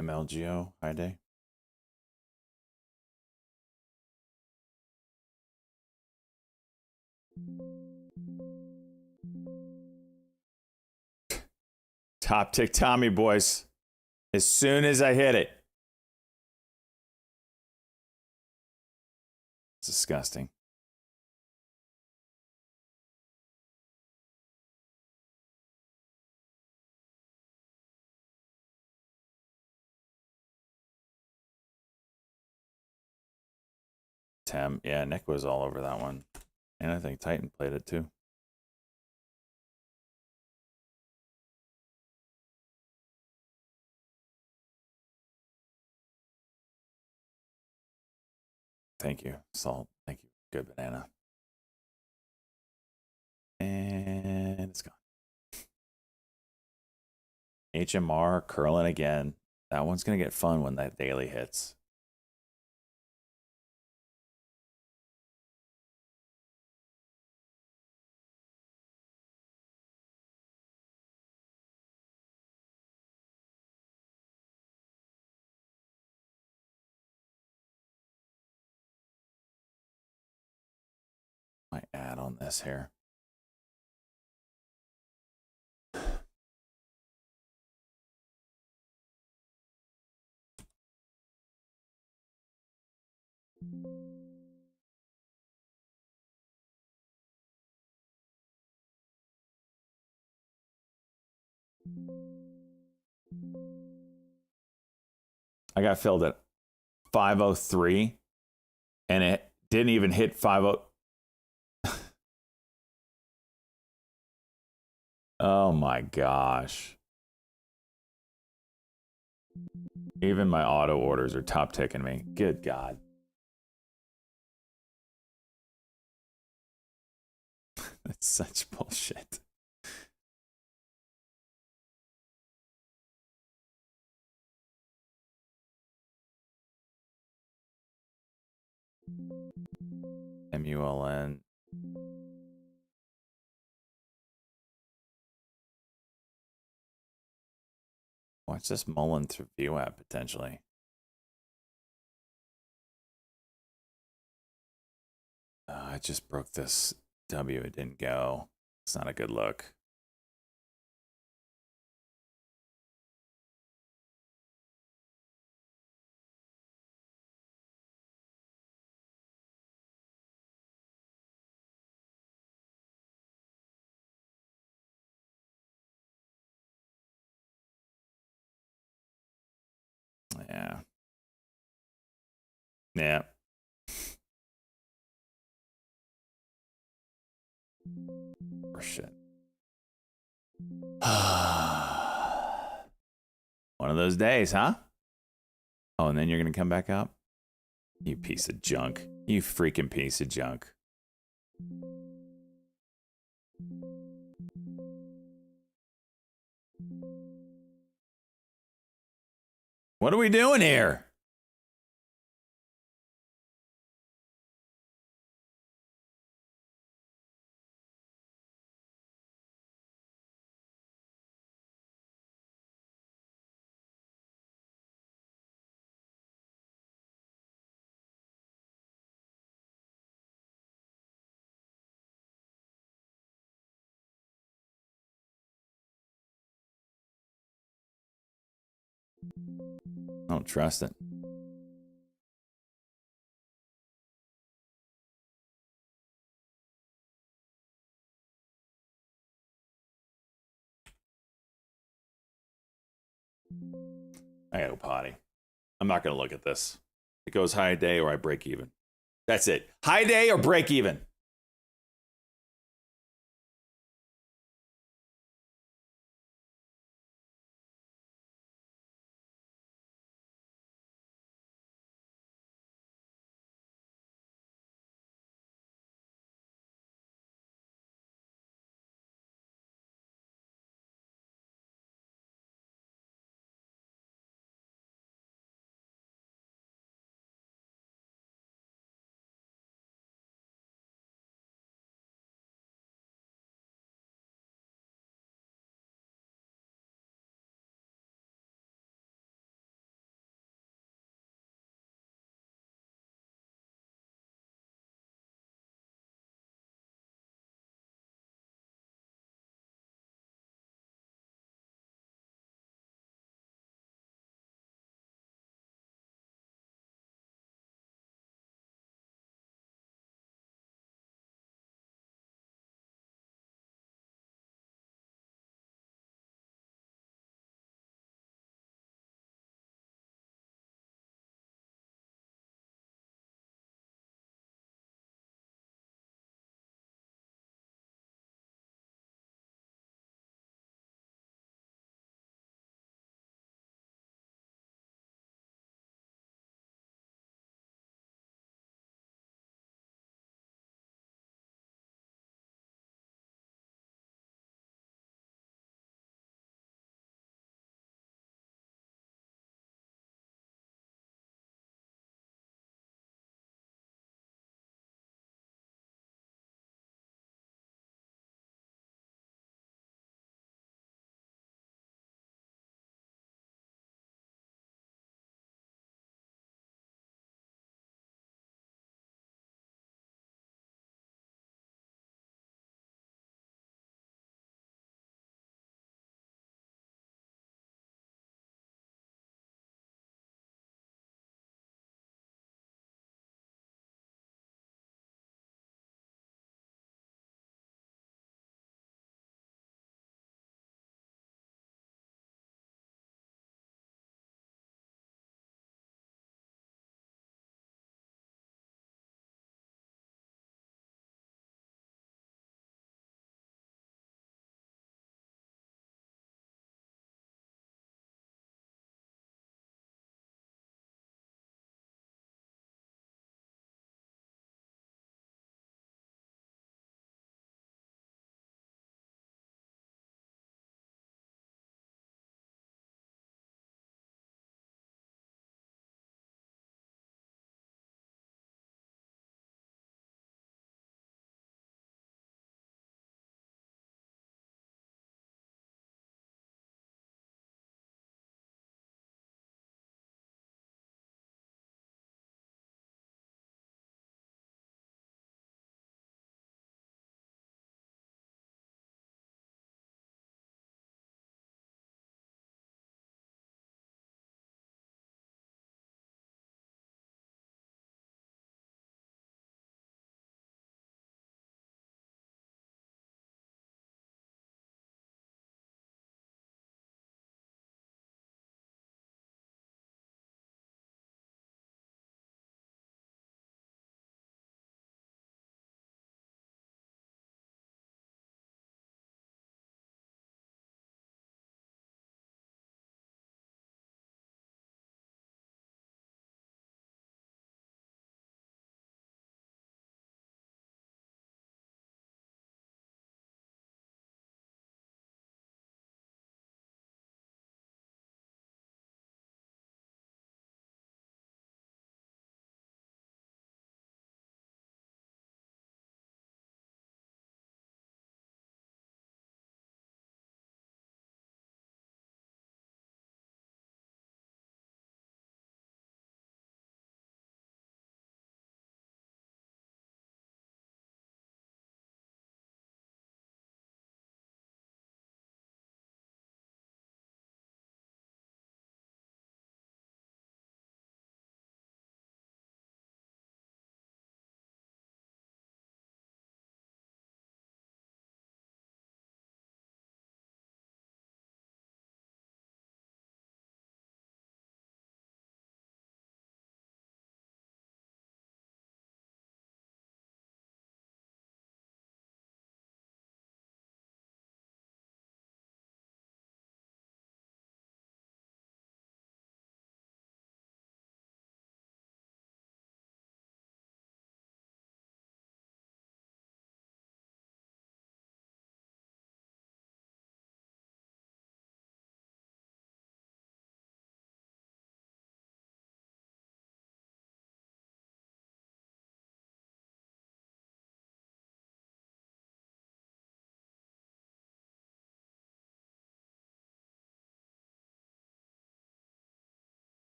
MLGO, high day. Top tick Tommy, boys. As soon as I hit it. It's disgusting. Tem, yeah, Nick was all over that one. And I think Titan played it too. Thank you, Salt. Thank you. Good banana. And it's gone. HMR curling again. That one's going to get fun when that daily hits. My ad on this here. I got filled at 503 and it didn't even hit 50. Oh my gosh. Even my auto orders are top ticking me. Good God. That's such bullshit. MULN. Watch this mulling through view app potentially. I just broke this W. It didn't go. It's not a good look. Yeah. Yeah. For shit. One of those days, huh? Oh, and then you're going to come back up? You piece of junk. You freaking piece of junk. What are we doing here? I don't trust it. I gotta go potty. I'm not gonna look at this. It goes high day or I break even. That's it. High day or break even.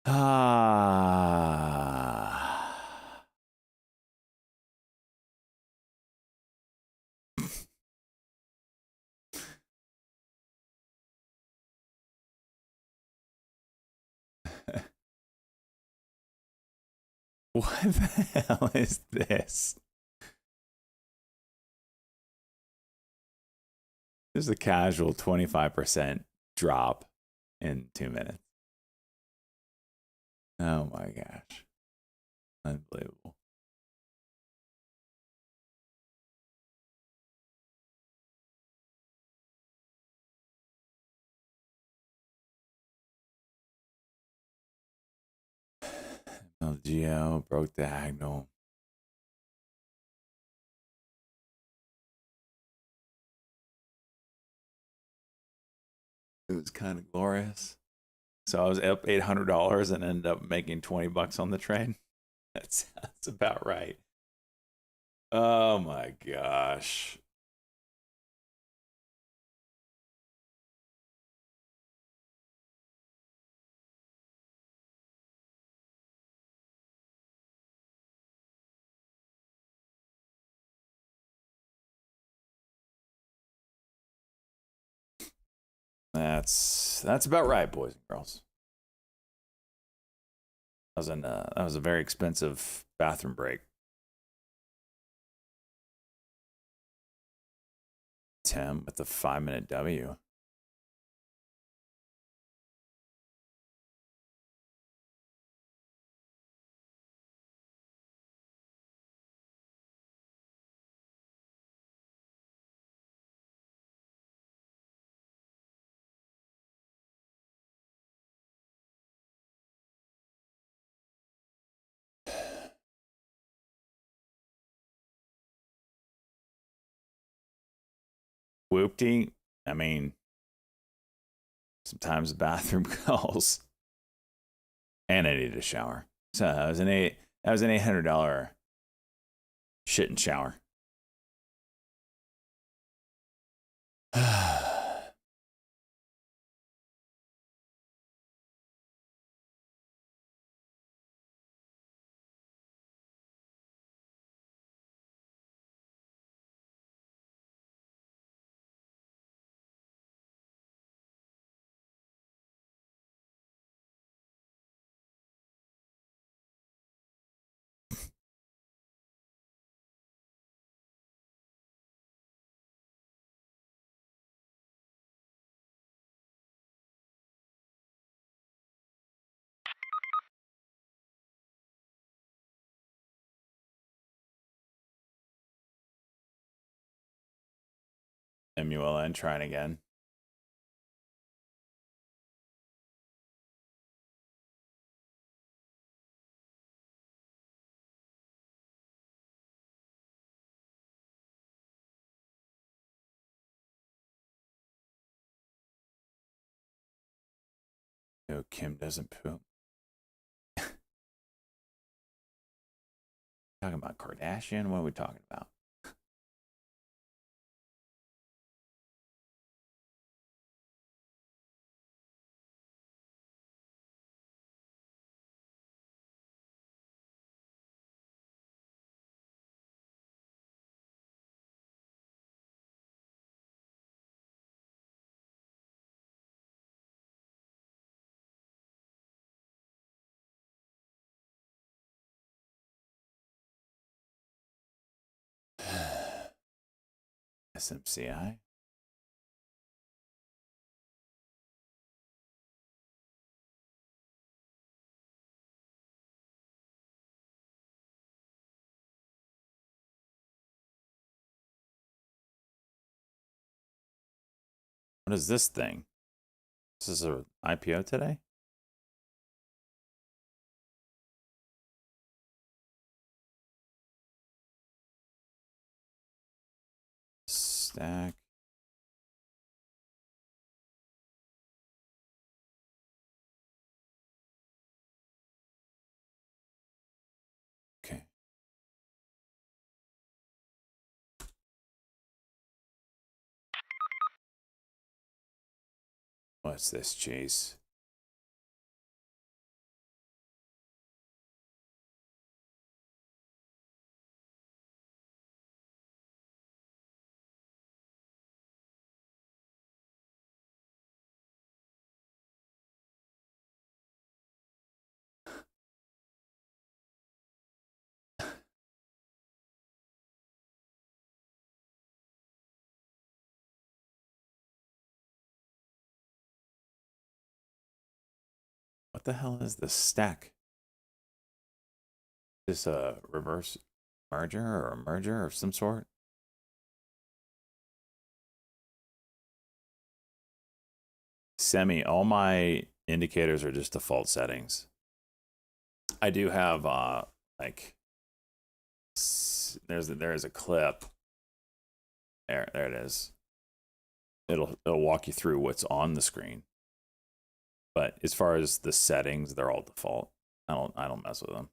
Ah. What the hell is this? This is a casual 25% drop in 2 minutes. Oh my gosh. Unbelievable. LGO broke diagonal. It was kind of glorious. So I was up $800 and ended up making $20 on the trade. That sounds about right. Oh my gosh. That's about right, boys and girls. That was a very expensive bathroom break. Tim with the 5-minute W. Whoopty. I mean, sometimes the bathroom calls, and I needed a shower. So that was an $800 shit and shower. MULN trying again. No, Kim doesn't poop. Talking about Kardashian? What are we talking about? SMCI? What is this thing? This is an IPO today? Stack. Okay. What's this, Chase? the hell is this stack? Is this a reverse merger or a merger of some sort? All my indicators are just default settings. I do have like there's a clip. There it is. It'll walk you through what's on the screen. But as far as the settings, they're all default. I don't mess with them.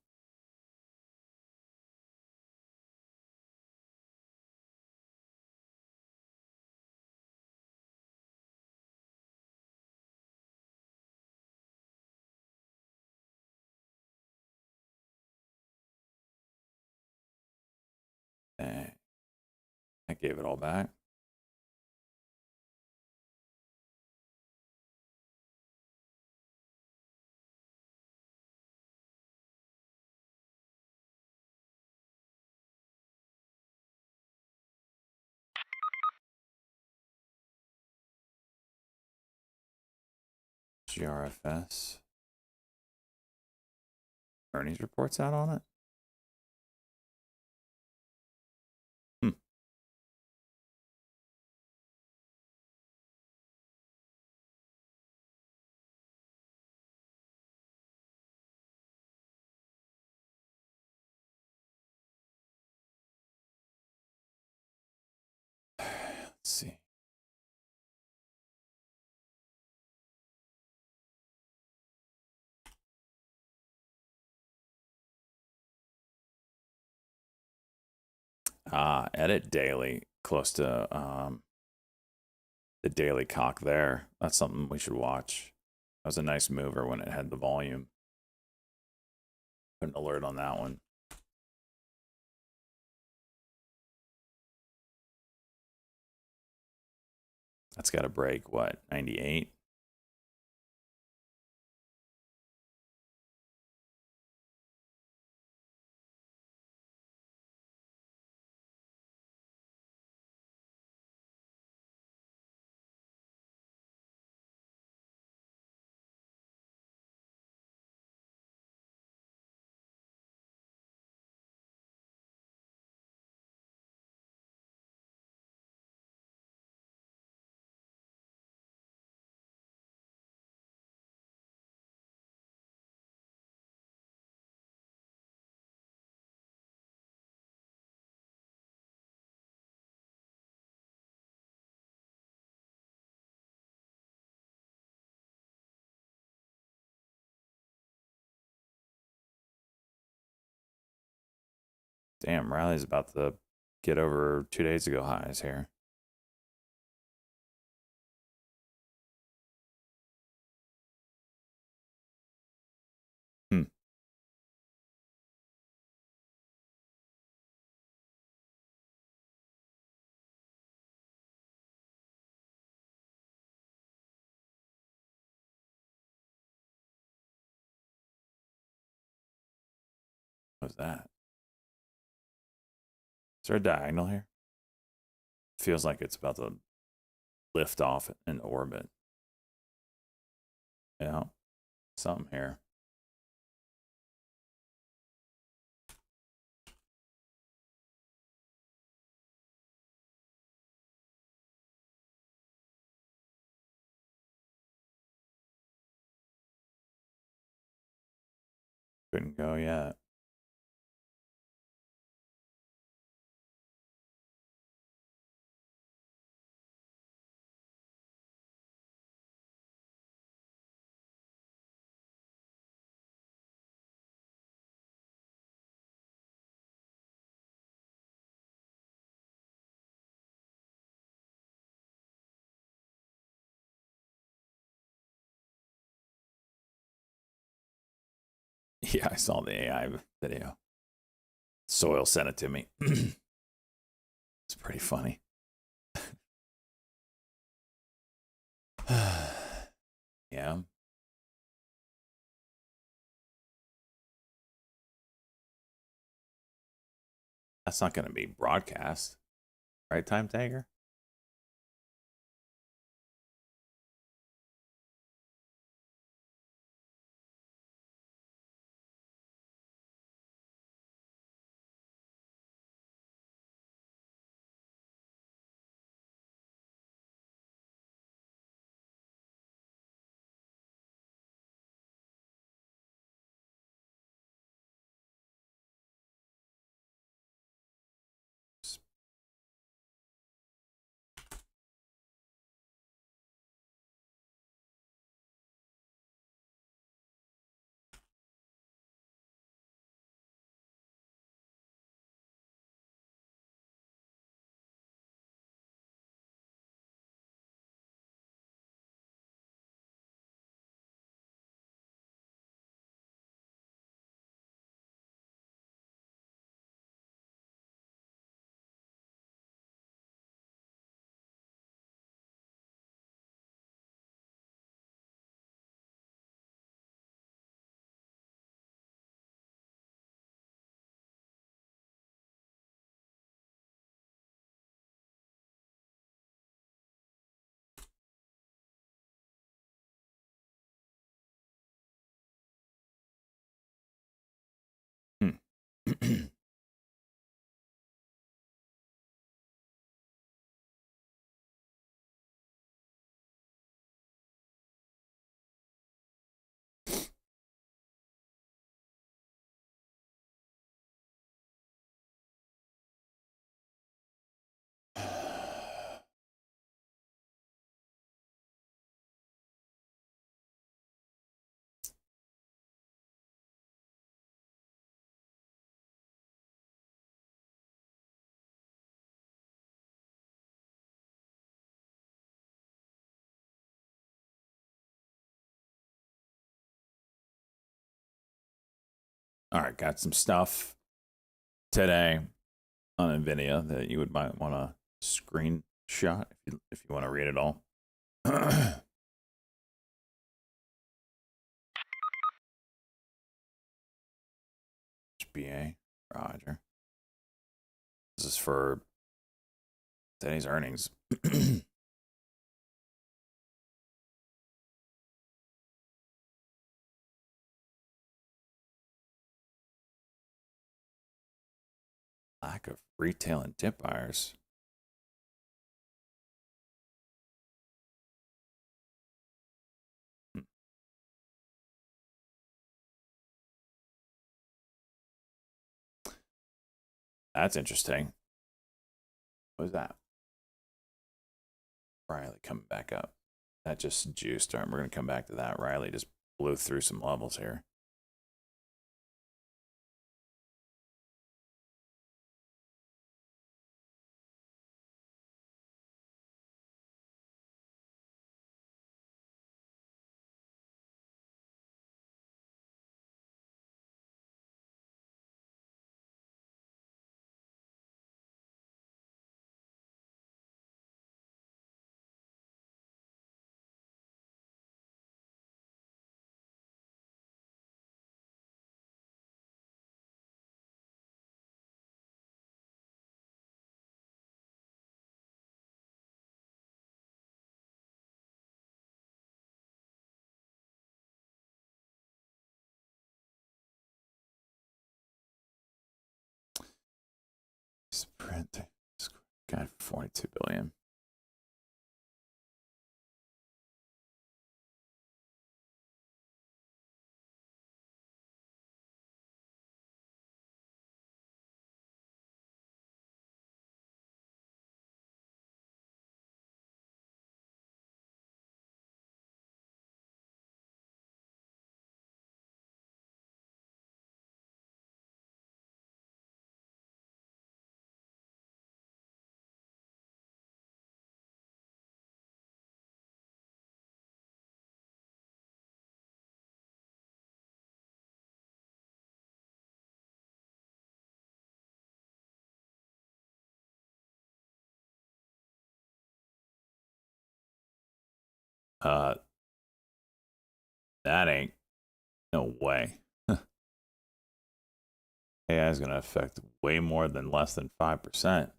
Dang. I gave it all back. GRFS. Earnings reports out on it. Let's see. Edit daily, close to the daily cock there. That's something we should watch. That was a nice mover when it had the volume. Put an alert on that one. That's got to break, what, 98? Damn, Riley's about to get over 2 days ago highs here. What's that? Is there a diagonal here? Feels like it's about to lift off in orbit. Yeah, something here. Couldn't go yet. Yeah, I saw the AI video. Soil sent it to me. It's pretty funny. Yeah. That's not going to be broadcast. Right, Time Tiger? All right, got some stuff today on NVIDIA that you might want to screenshot if you want to read it all. HBA, Roger. This is for today's earnings. Lack of retail and dip buyers. That's interesting. What was that? Riley coming back up. That just juiced. All right, we're going to come back to that. Riley just blew through some levels here. Sprint got 42 billion. Uh, that ain't no way. AI is going to affect way more than less than 5%.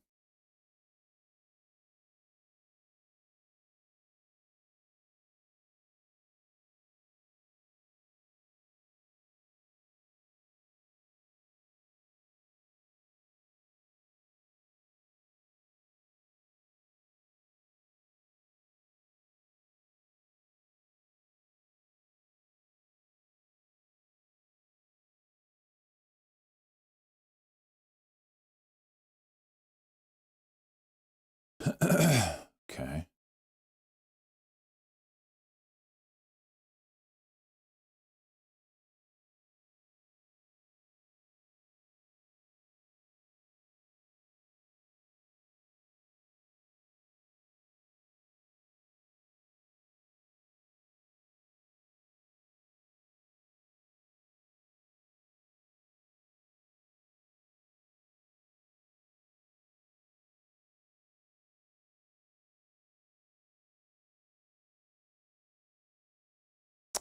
Okay.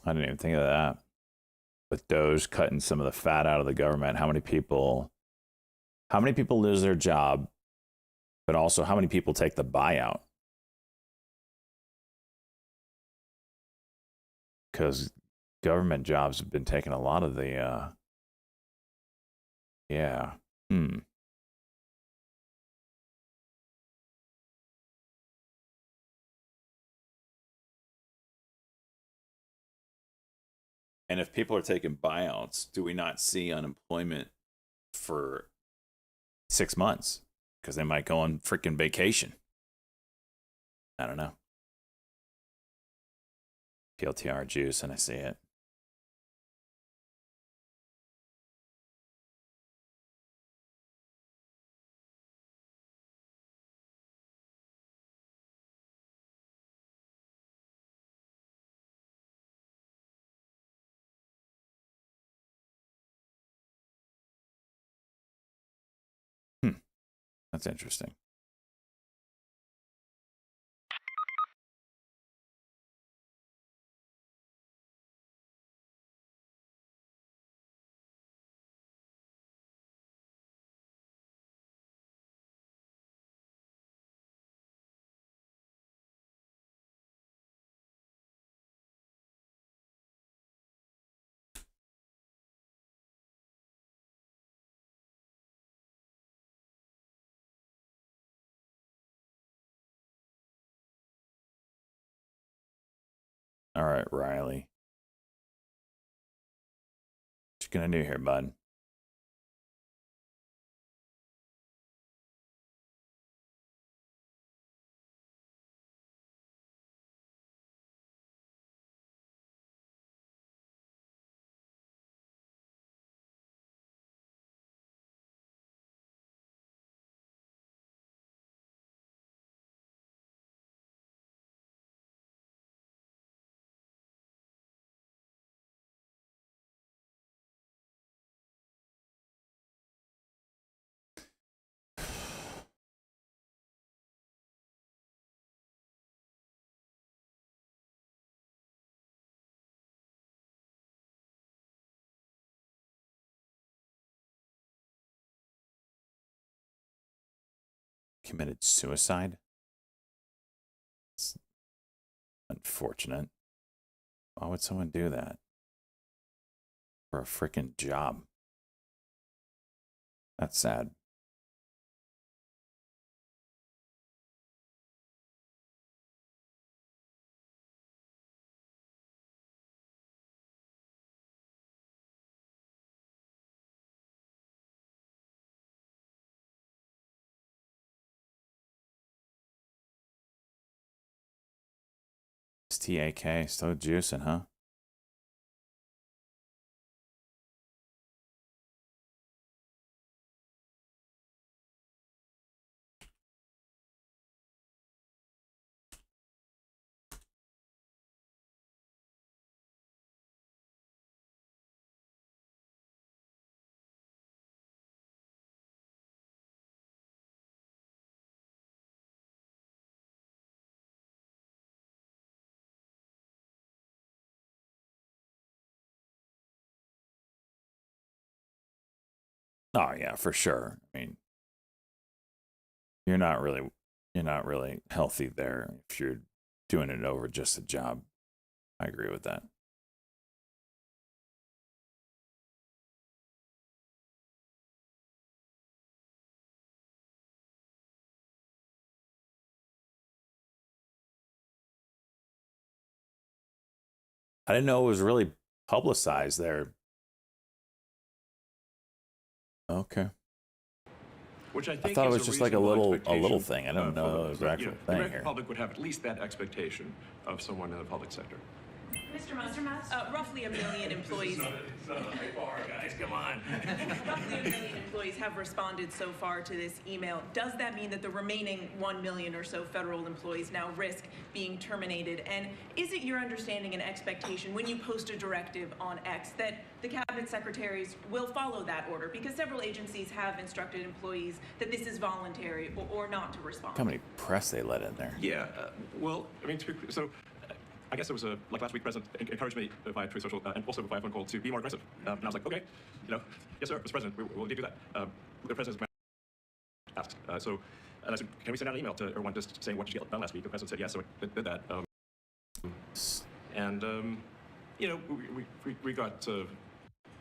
I didn't even think of that. With Doge cutting some of the fat out of the government, how many people lose their job, but also how many people take the buyout? Because government jobs have been taking a lot of the Yeah. Hmm. And if people are taking buyouts, do we not see unemployment for 6 months? Because they might go on freaking vacation. I don't know. PLTR juice, and I see it. Hmm. That's interesting. All right, Riley. What you gonna do here, bud? Committed suicide? It's unfortunate. Why would someone do that? For a freaking job. That's sad. It's TAK still juicing, huh? Oh yeah, for sure. I mean, you're not really healthy there if you're doing it over just a job. I agree with that. I didn't know it was really publicized there. Okay. Which I I think thought it is was a just like a reasonable little expectation, thing. I didn't know it was an actual the thing American here. public would have at least that expectation of someone in the public sector. Mr. Mouse, roughly 1 million employees. It's not like bar, guys, come on. Roughly 1 million employees have responded so far to this email. Does that mean that the remaining 1 million or so federal employees now risk being terminated? And is it your understanding and expectation when you post a directive on X that the cabinet secretaries will follow that order? Because several agencies have instructed employees that this is voluntary or not to respond. How many press they let in there? Yeah, well, I mean, I guess it was like last week, the president encouraged me via Truth Social and also via phone call to be more aggressive. And I was like, okay, yes, sir, Mr. President, we'll do that. The president asked, and I said, can we send out an email to everyone just saying what did you get done last week? The president said yes, so I did that. And we got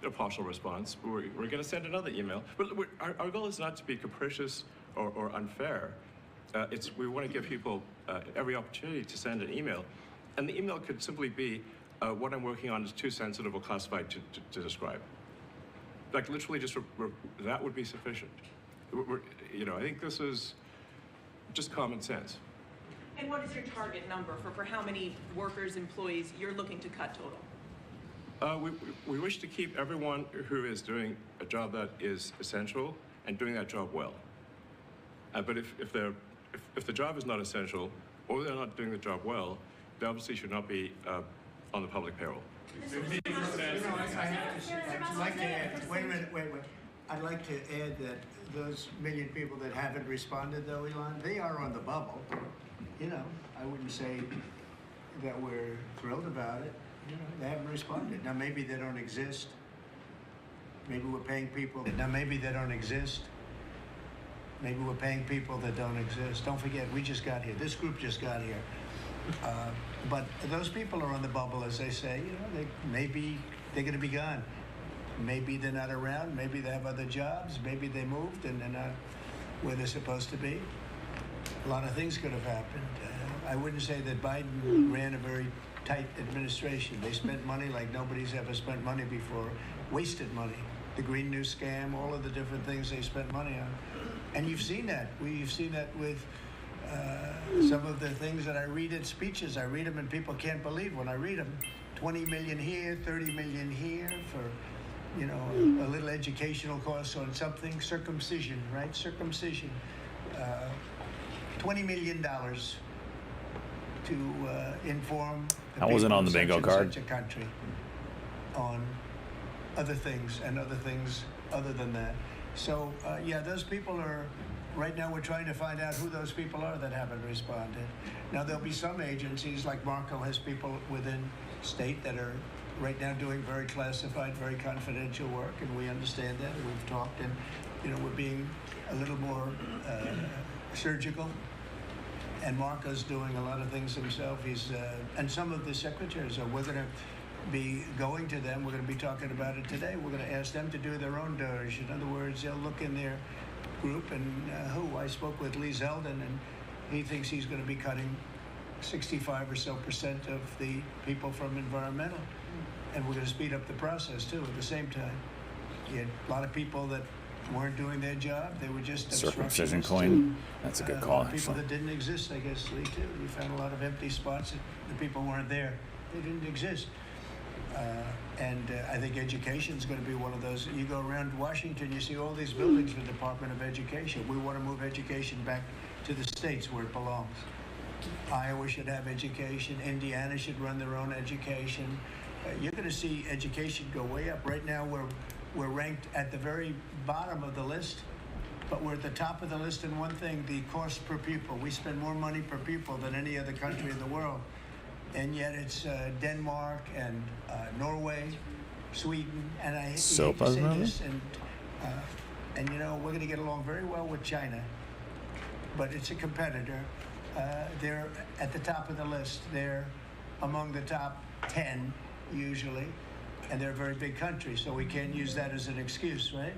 a partial response, we're going to send another email. But our goal is not to be capricious or unfair. We want to give people every opportunity to send an email. And the email could simply be, what I'm working on is too sensitive or classified to describe. Like literally just, that would be sufficient. I think this is just common sense. And what is your target number for how many workers, employees you're looking to cut total? We wish to keep everyone who is doing a job that is essential and doing that job well. But if the job is not essential or they're not doing the job well, they obviously should not be on the public payroll. I'd like to add, wait a minute. I'd like to add that those million people that haven't responded, though, Elon, they are on the bubble. I wouldn't say that we're thrilled about it. They haven't responded. Now, maybe they don't exist. Maybe we're paying people. Now, maybe they don't exist. Maybe we're paying people that don't exist. Don't forget, we just got here. This group just got here. But those people are on the bubble, as they say. Maybe they're going to be gone. Maybe they're not around. Maybe they have other jobs. Maybe they moved and they're not where they're supposed to be. A lot of things could have happened. I wouldn't say that Biden ran a very tight administration. They spent money like nobody's ever spent money before, wasted money. The Green New Scam, all of the different things they spent money on. And you've seen that. We've seen that with some of the things that I read in speeches. I read them and people can't believe when I read them. 20 million here, 30 million here for, a little educational course on something. Circumcision, right? Circumcision. $20 million to inform the I wasn't on the people bingo of card. such a country on other things and other things other than that. So, those people are, right now we're trying to find out who those people are that haven't responded. Now, there'll be some agencies, like Marco has people within state that are right now doing very classified, very confidential work, and we understand that, and we've talked, and, we're being a little more surgical. And Marco's doing a lot of things himself. And some of the secretaries we're going to be going to them. We're going to be talking about it today. We're going to ask them to do their own DOJ. In other words, they'll look in their group and I spoke with Lee Zeldin, and he thinks he's going to be cutting 65% or so of the people from environmental. And we're going to speed up the process too at the same time. You had a lot of people that weren't doing their job. They were just Circumcision coin. That's a good call, a lot of people actually. that didn't exist, I guess, Lee, too. We found a lot of empty spots. The people weren't there. They didn't exist. I think education is going to be one of those. You go around Washington, you see all these buildings for the Department of Education. We want to move education back to the states where it belongs. Iowa should have education. Indiana should run their own education. You're going to see education go way up. Right now, we're ranked at the very bottom of the list, but we're at the top of the list in one thing: the cost per pupil. We spend more money per pupil than any other country in the world, and yet it's Denmark and Norway, Sweden, and I hate to say this, and we're going to get along very well with China, but it's a competitor. They're at the top of the list. They're among the top 10 usually, and they're a very big country, so we can't use that as an excuse, right?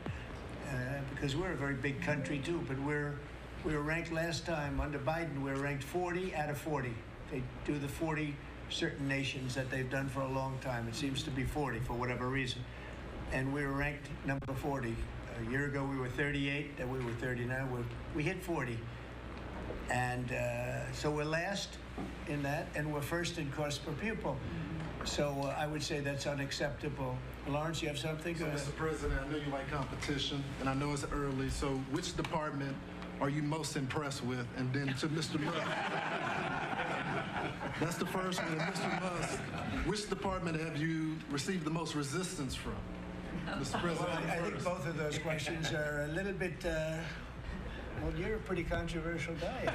Because we're a very big country too, but we were ranked last time under Biden. We were ranked 40 out of 40. They do the 40 certain nations that they've done for a long time. It seems to be 40 for whatever reason, and we were ranked number 40. A year ago we were 38, then we were 39. We hit 40, and so we're last in that, and we're first in cost per pupil. So I would say that's unacceptable. Lawrence, you have something? So, Mr. President, I know you like competition, and I know it's early, so which department are you most impressed with? And then to Mr. Musk, that's the first one. Mr. Musk, which department have you received the most resistance from? Mr. President, I think both of those questions are a little bit Well, you're a pretty controversial guy.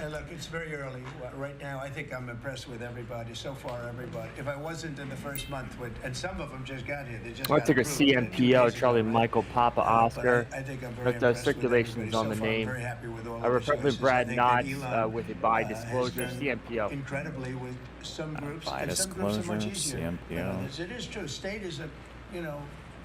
And look, it's very early. Right now, I think I'm impressed with everybody. So far, everybody. If I wasn't in the first month, and some of them just got here, they just got Article approved 2 CMPO, days Charlie ago, right? Michael Papa Oscar. But I think I'm very But the impressed with circulations everybody. on So the far, I'm name. very happy with all of the Representative choices. I Brad think that Knotts Elon, with the buy has disclosure, done CMPO. incredibly with some groups, Buy and some groups are much disclosure, easier. CMPO. It is true. State is a,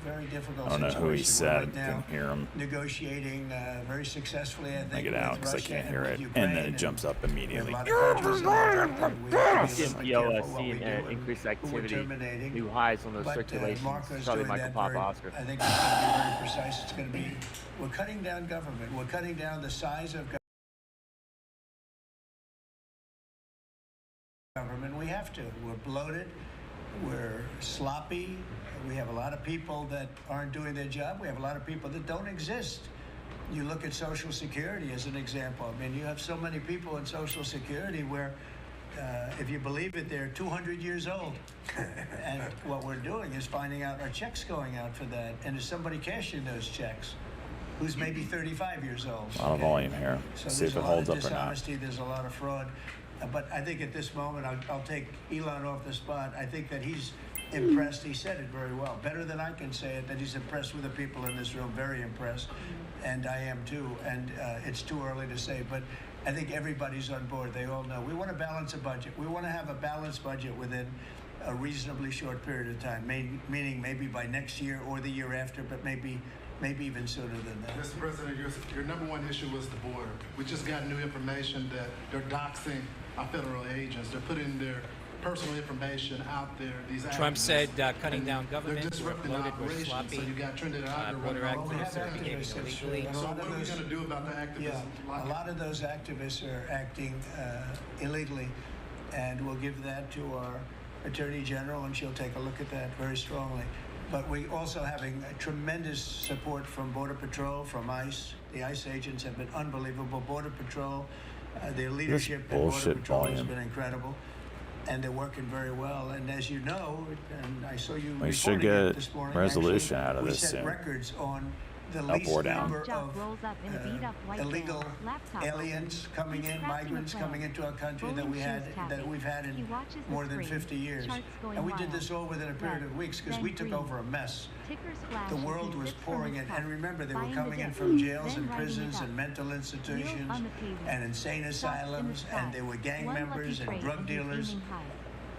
very difficult I don't know situation. who he We're said. right now Couldn't hear him. Negotiating very successfully, I think, Make it with out because I Russia can't and hear with it. Ukraine, And then it jumps up we have a immediately. lot of countries involved, and we have to be a little bit CMPO careful what we seen do and increased who we're activity, terminating. new highs on those But circulations. Marco's Charlie doing Michael that Papa very, Oscar. I think it's going to be very precise. It's going to be, we're cutting down government. We're cutting down the size of government. We have to. We're bloated. We're sloppy. We have a lot of people that aren't doing their job. We have a lot of people that don't exist. You look at Social Security as an example. I mean, you have so many people in Social Security where, if you believe it, they're 200 years old. And what we're doing is finding out, are checks going out for that? And is somebody cashing those checks who's maybe 35 years old? A lot of volume here. So See there's if it a lot holds of up or not. dishonesty, there's a lot of fraud. But I think at this moment, I'll take Elon off the spot. I think that he's impressed. He said it very well, better than I can say it, that he's impressed with the people in this room, very impressed. And I am too. And it's too early to say, but I think everybody's on board. They all know. We want to balance a budget. We want to have a balanced budget within a reasonably short period of time, meaning maybe by next year or the year after, but maybe even sooner than that. Mr. President, your number one issue was the border. We just got new information that they're doxing our federal agents. They're putting their personal information out there. These Trump activists, said cutting and down government, they're disrupting bloated, we're operations. sloppy, So you got Trinidad Ivory border running all over. activists are behaving activists, illegally. and a So lot what of are we those- going to do about the activists? Yeah, a lot of those activists are acting illegally, and we'll give that to our Attorney General, and she'll take a look at that very strongly. But we also having tremendous support from Border Patrol, from ICE. The ICE agents have been unbelievable. Border Patrol, their leadership at Border bullshit Patrol has volume. been incredible. And they're working very well. And as you know, and I saw you We should reporting it get this morning, resolution actually, out of we this set soon. records on the Up least or down. number Job of rolls up in a beat-up white van, illegal laptop aliens open. coming He's in, crafting a migrants plan. coming into our country that Bowling we've shoes had He in watches the more than screen. 50 years. Charts going And we did wild. this all within a period Red, of weeks because then we took green. over a mess. Tickers flash The as he world was sips from pouring his in. cup, And remember, they were buying coming the in dip, from jails then and writing it prisons up. and mental institutions on the pavement. and insane Shots in the asylums, sky. and they were gang One lucky members and trade, drug and he's dealers. aiming high.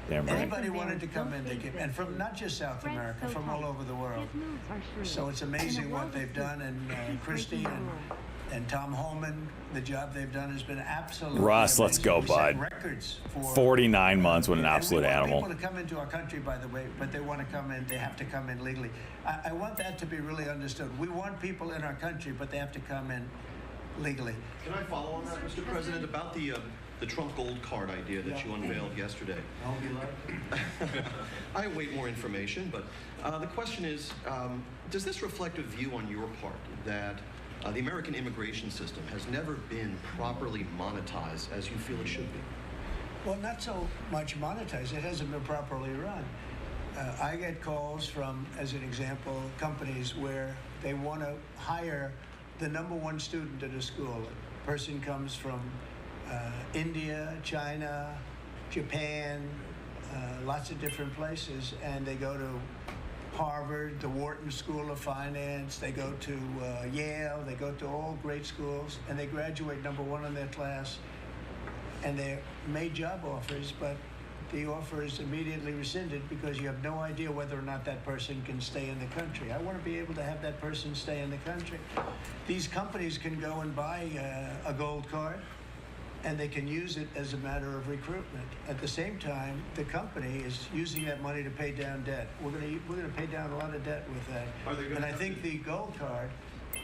Damn right. Anybody Bears wanted to come don't in, they face came. their And from foes. not just South Fred's America, so from all tight. over the world. His moves are shrewd. So it's In a amazing what world they've of done, good, and he's Christie breaking the rules. and Tom Holman, the job they've done has been absolutely Russ, let's amazing. go, We set bud. records for 49 months with an and absolute we want animal. people to come into our country, by the way, but they want to come in. They have to come in legally. I want that to be really understood. We want people in our country, but they have to come in legally. Can I follow on that, Mr. President, about the Trump Gold Card idea that you unveiled yesterday? I'll be like. I await more information, but the question is, does this reflect a view on your part that the American immigration system has never been properly monetized as you feel it should be? Well, not so much monetized. It hasn't been properly run. I get calls from, as an example, companies where they want to hire the #1 student at a school. A person comes from India, China, Japan, lots of different places, and they go to Harvard, the Wharton School of Finance, they go to Yale, they go to all great schools, and they graduate #1 in their class, and they're made job offers, but the offer is immediately rescinded because you have no idea whether or not that person can stay in the country. I want to be able to have that person stay in the country. These companies can go and buy a gold card, and they can use it as a matter of recruitment. At the same time, the company is using that money to pay down debt. We're going to pay down a lot of debt with that. And I think the gold card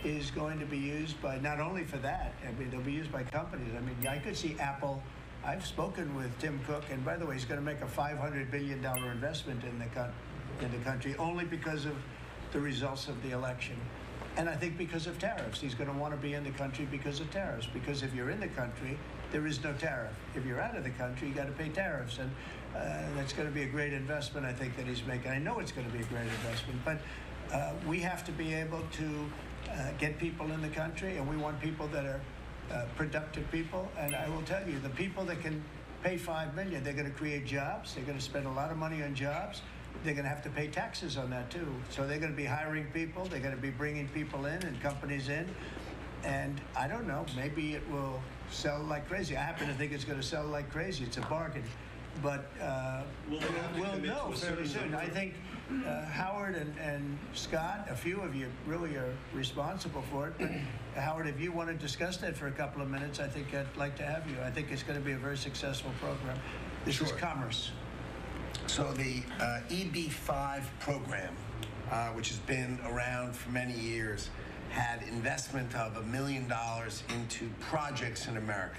is going to be used by not only for that. I mean, they'll be used by companies. I mean, I could see Apple. I've spoken with Tim Cook, and by the way, he's going to make a $500 billion investment in the country only because of the results of the election. And I think because of tariffs. He's going to want to be in the country because of tariffs. Because if you're in the country, there is no tariff. If you're out of the country, you got to pay tariffs. And that's going to be a great investment, I think, that he's making. I know it's going to be a great investment. But we have to be able to get people in the country, and we want people that are productive people. And I will tell you, the people that can pay $5 million, they're going to create jobs. They're going to spend a lot of money on jobs. They're going to have to pay taxes on that too. So they're going to be hiring people. They're going to be bringing people in and companies in. And I don't know, maybe it will sell like crazy. I happen to think it's going to sell like crazy. It's a bargain. But we'll know fairly soon. I think Howard and Scott, a few of you really are responsible for it. But Howard, if you want to discuss that for a couple of minutes, I think I'd like to have you. I think it's going to be a very successful program. This is commerce. So the EB-5 program, which has been around for many years, had investment of $1 million into projects in America.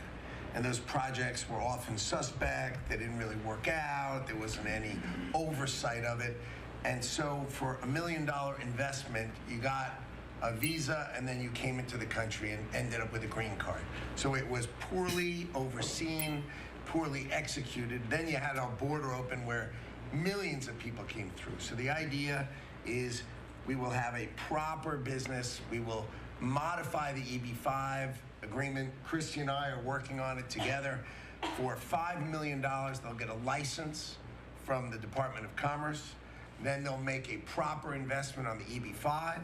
And those projects were often suspect. They didn't really work out. There wasn't any oversight of it. And so for $1 million investment, you got a visa, and then you came into the country and ended up with a green card. So it was poorly overseen, poorly executed. Then you had our border open where millions of people came through. So the idea is we will have a proper business. We will modify the EB-5 agreement. Christy and I are working on it together. For $5 million, they'll get a license from the Department of Commerce. Then they'll make a proper investment on the EB-5,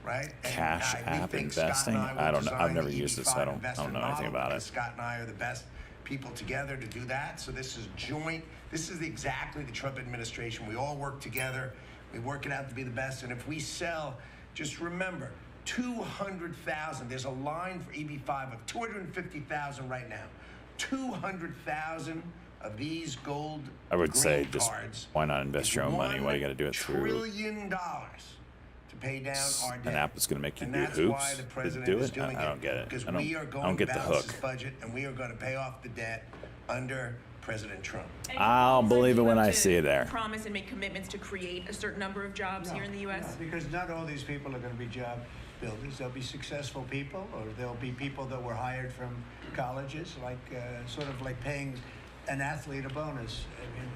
right? Cash app investing? I don't know. I've never used it, so I don't know anything about it. Scott and I are the best people together to do that. So this is joint. This is exactly the Trump administration. We all work together. We work it out to be the best. And if we sell, just remember, 200,000. There's a line for EB-5 of 250,000 right now. 200,000 of these gold I would say just cards. why not invest your own money? Why do you got to do it through $1 trillion to pay down our debt. an app that's going to make you And do that's hoops why the to president do is it? doing I don't get it. Because I we are don't going get to the balance hook. this budget, and we are going to pay off the debt under President Trump. I'll believe it when I see it there. Promise and make commitments to create a certain number of jobs here in the U.S.? No, because not all these people are going to be job builders. There'll be successful people, or there'll be people that were hired from colleges, like sort of like paying an athlete a bonus. I mean,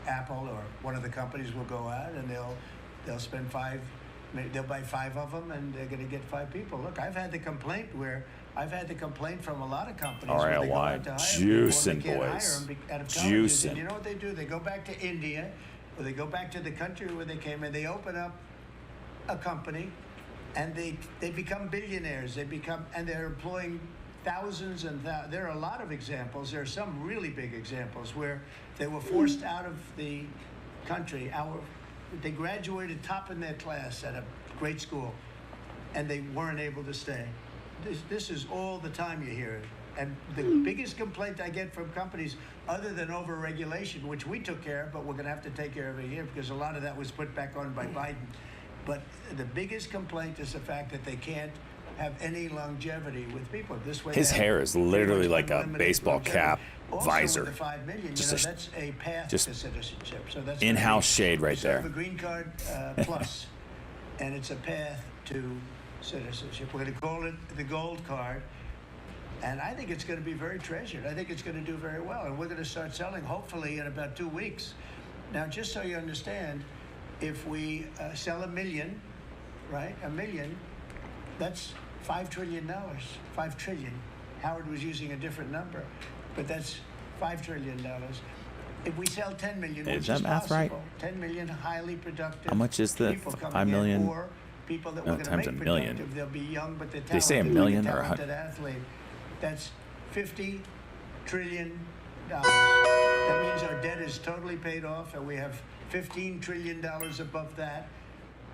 Apple or one of the companies will go out and they'll spend they'll buy 5 of them, and they're going to get 5 people. Look, I've had the complaint from a lot of companies where they go out to hire juicing people, and they can't boys. hire them out of colleges. Juicing. And you know what they do? They go back to India, or they go back to the country where they came, and they open up a company, and they become billionaires. And they're employing thousands and there are a lot of examples. There are some really big examples where they were forced out of the country. They graduated top in their class at a great school, and they weren't able to stay. This is all the time you hear it. And the biggest complaint I get from companies, other than over-regulation, which we took care of, but we're going to have to take care of it here because a lot of that was put back on by Biden. But the biggest complaint is the fact that they can't have any longevity with people. This way, His hair is literally like a baseball cap also visor. With the $5 million, Just that's a path just to citizenship. So that's in-house shade right there. The green card plus, and it's a path to citizenship. We're going to call it the gold card, and I think it's going to be very treasured. I think it's going to do very well, and we're going to start selling hopefully in about 2 weeks. Now, just so you understand, if we sell 1 million, right, 1 million, that's $5 trillion. 5 trillion. Howard was using a different number, but that's $5 trillion. If we sell 10 million, Is which that is math possible, right? 10 million highly productive. How much is the people 5 coming in, million? or people that No, we're going to times make a million. productive. They'll be young, but they're talented. They say a million or a talented athlete. That's $50 trillion. That means our debt is totally paid off, and we have $15 trillion above that.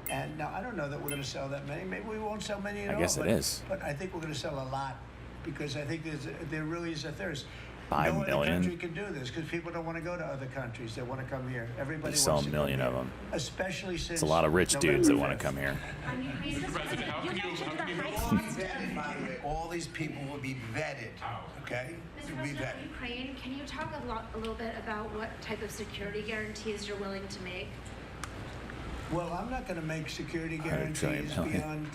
And now I don't know that we're going to sell that many. Maybe we won't sell many at all. I guess it is. But I think we're going to sell a lot because I think there really is a thirst. 5 no other million? country can do this because people don't want to go to other countries. They want to come here. Everybody They sell wants a to million come of here, them. especially since It's a lot of rich November dudes that want 5th. to come here. Mr. President, how can you Vetted, by the way. All these people will be vetted, okay? Mr. They'll be President, vetted. Ukraine, can you talk a little bit about what type of security guarantees you're willing to make? Well, I'm not going to make security 100 trillion guarantees million. beyond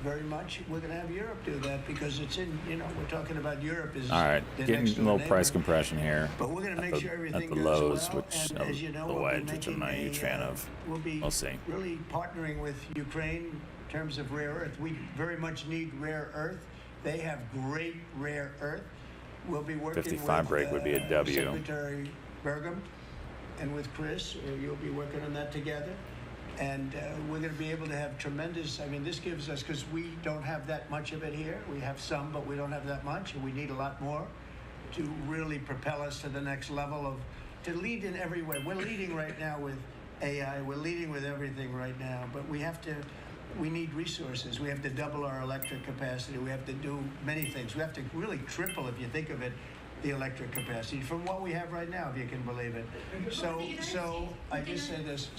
very much. We're going to have Europe do that because it's in, we're talking about Europe is All right, the getting next a little door price neighbor. compression here. But we're going to make sure everything at the goes lows, well. which And as you know, the we'll be wedge, which I'm not a making huge fan of. We'll see. really partnering with Ukraine in terms of rare earth. We very much need rare earth. They have great rare earth. We'll be working 55 with break would be a W. Secretary Burgum and with Chris. You'll be working on that together. And we're going to be able to have tremendous, this gives us, because we don't have that much of it here. We have some, but we don't have that much, and we need a lot more to really propel us to the next level to lead in every way. We're leading right now with AI. We're leading with everything right now, but we need resources. We have to double our electric capacity. We have to do many things. We have to really triple, if you think of it, the electric capacity from what we have right now, if you can believe it. So I just say this,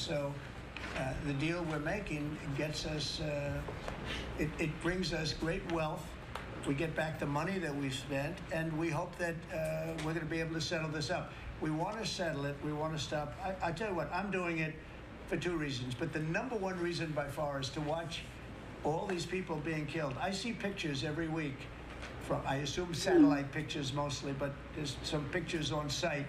the deal we're making gets us, it brings us great wealth. We get back the money that we've spent, and we hope that we're going to be able to settle this up. We want to settle it. We want to stop. I tell you what, I'm doing it for two reasons, but the number one reason by far is to watch all these people being killed. I see pictures every week from, I assume satellite pictures mostly, but there's some pictures on site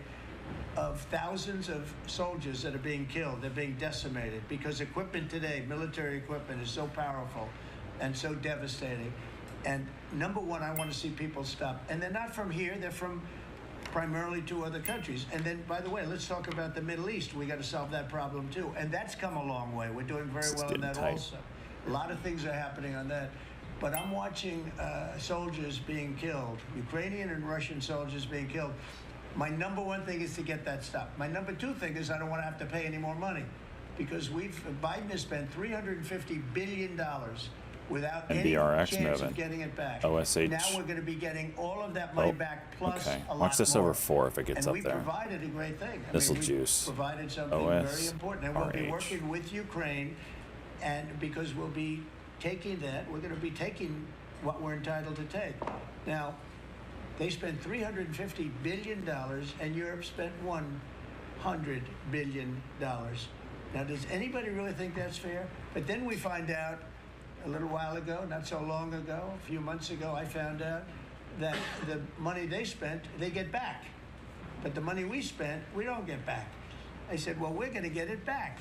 of thousands of soldiers that are being killed. They're being decimated because equipment today, military equipment, is so powerful and so devastating. And number one, I want to see people stop. And they're not from here. They're from primarily two other countries. And then, by the way, let's talk about the Middle East. We got to solve that problem too. And that's come a long way. We're doing very well in that also. A lot of things are happening on that. But I'm watching soldiers being killed, Ukrainian and Russian soldiers being killed. My number one thing is to get that stopped. My number two thing is I don't want to have to pay any more money because Biden has spent $350 billion without any chance of getting it back. OSH. Now we're going to be getting all of that money back plus a lot Watch this more. over 4 if it gets and up there. we provided a great thing. This will we juice. Provided something very important, and we'll be working with Ukraine, and because we'll be taking that, we're going to be taking what we're entitled to take. Now, they spent $350 billion, and Europe spent $100 billion. Now, does anybody really think that's fair? But then we find out a little while ago, not so long ago, a few months ago, I found out that the money they spent, they get back. But the money we spent, we don't get back. I said, well, we're going to get it back.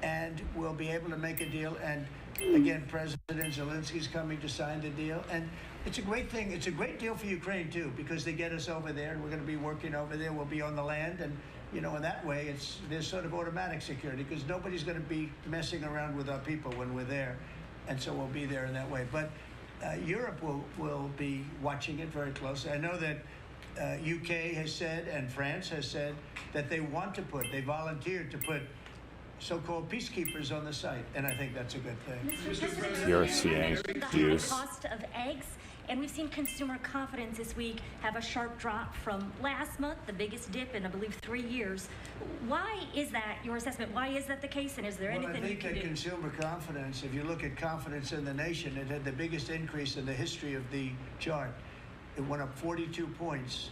And we'll be able to make a deal. And again, President Zelensky's coming to sign the deal. And it's a great thing. It's a great deal for Ukraine, too, because they get us over there, and we're going to be working over there. We'll be on the land. And, in that way, there's sort of automatic security, because nobody's going to be messing around with our people when we're there. And so we'll be there in that way. But Europe will be watching it very closely. I know that UK has said, and France has said, that they volunteered to put so-called peacekeepers on the site, and I think that's a good thing. You're seeing the cost of eggs, and we've seen consumer confidence this week have a sharp drop from last month, the biggest dip in, I believe, 3 years. Why is that, your assessment? Why is that the case, and is there anything you can do? I think that consumer confidence, if you look at confidence in the nation, it had the biggest increase in the history of the chart. It went up 42 points.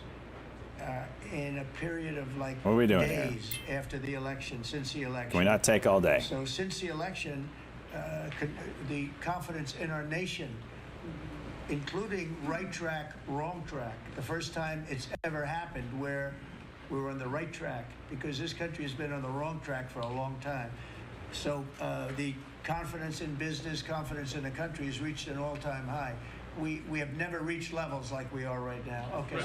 In a period of like what are we doing days after the election, since the election. Can we not take all day? So since the election, the confidence in our nation, including right track, wrong track, the first time it's ever happened where we were on the right track, because this country has been on the wrong track for a long time. So the confidence in business, confidence in the country has reached an all-time high. We have never reached levels like we are right now. Okay.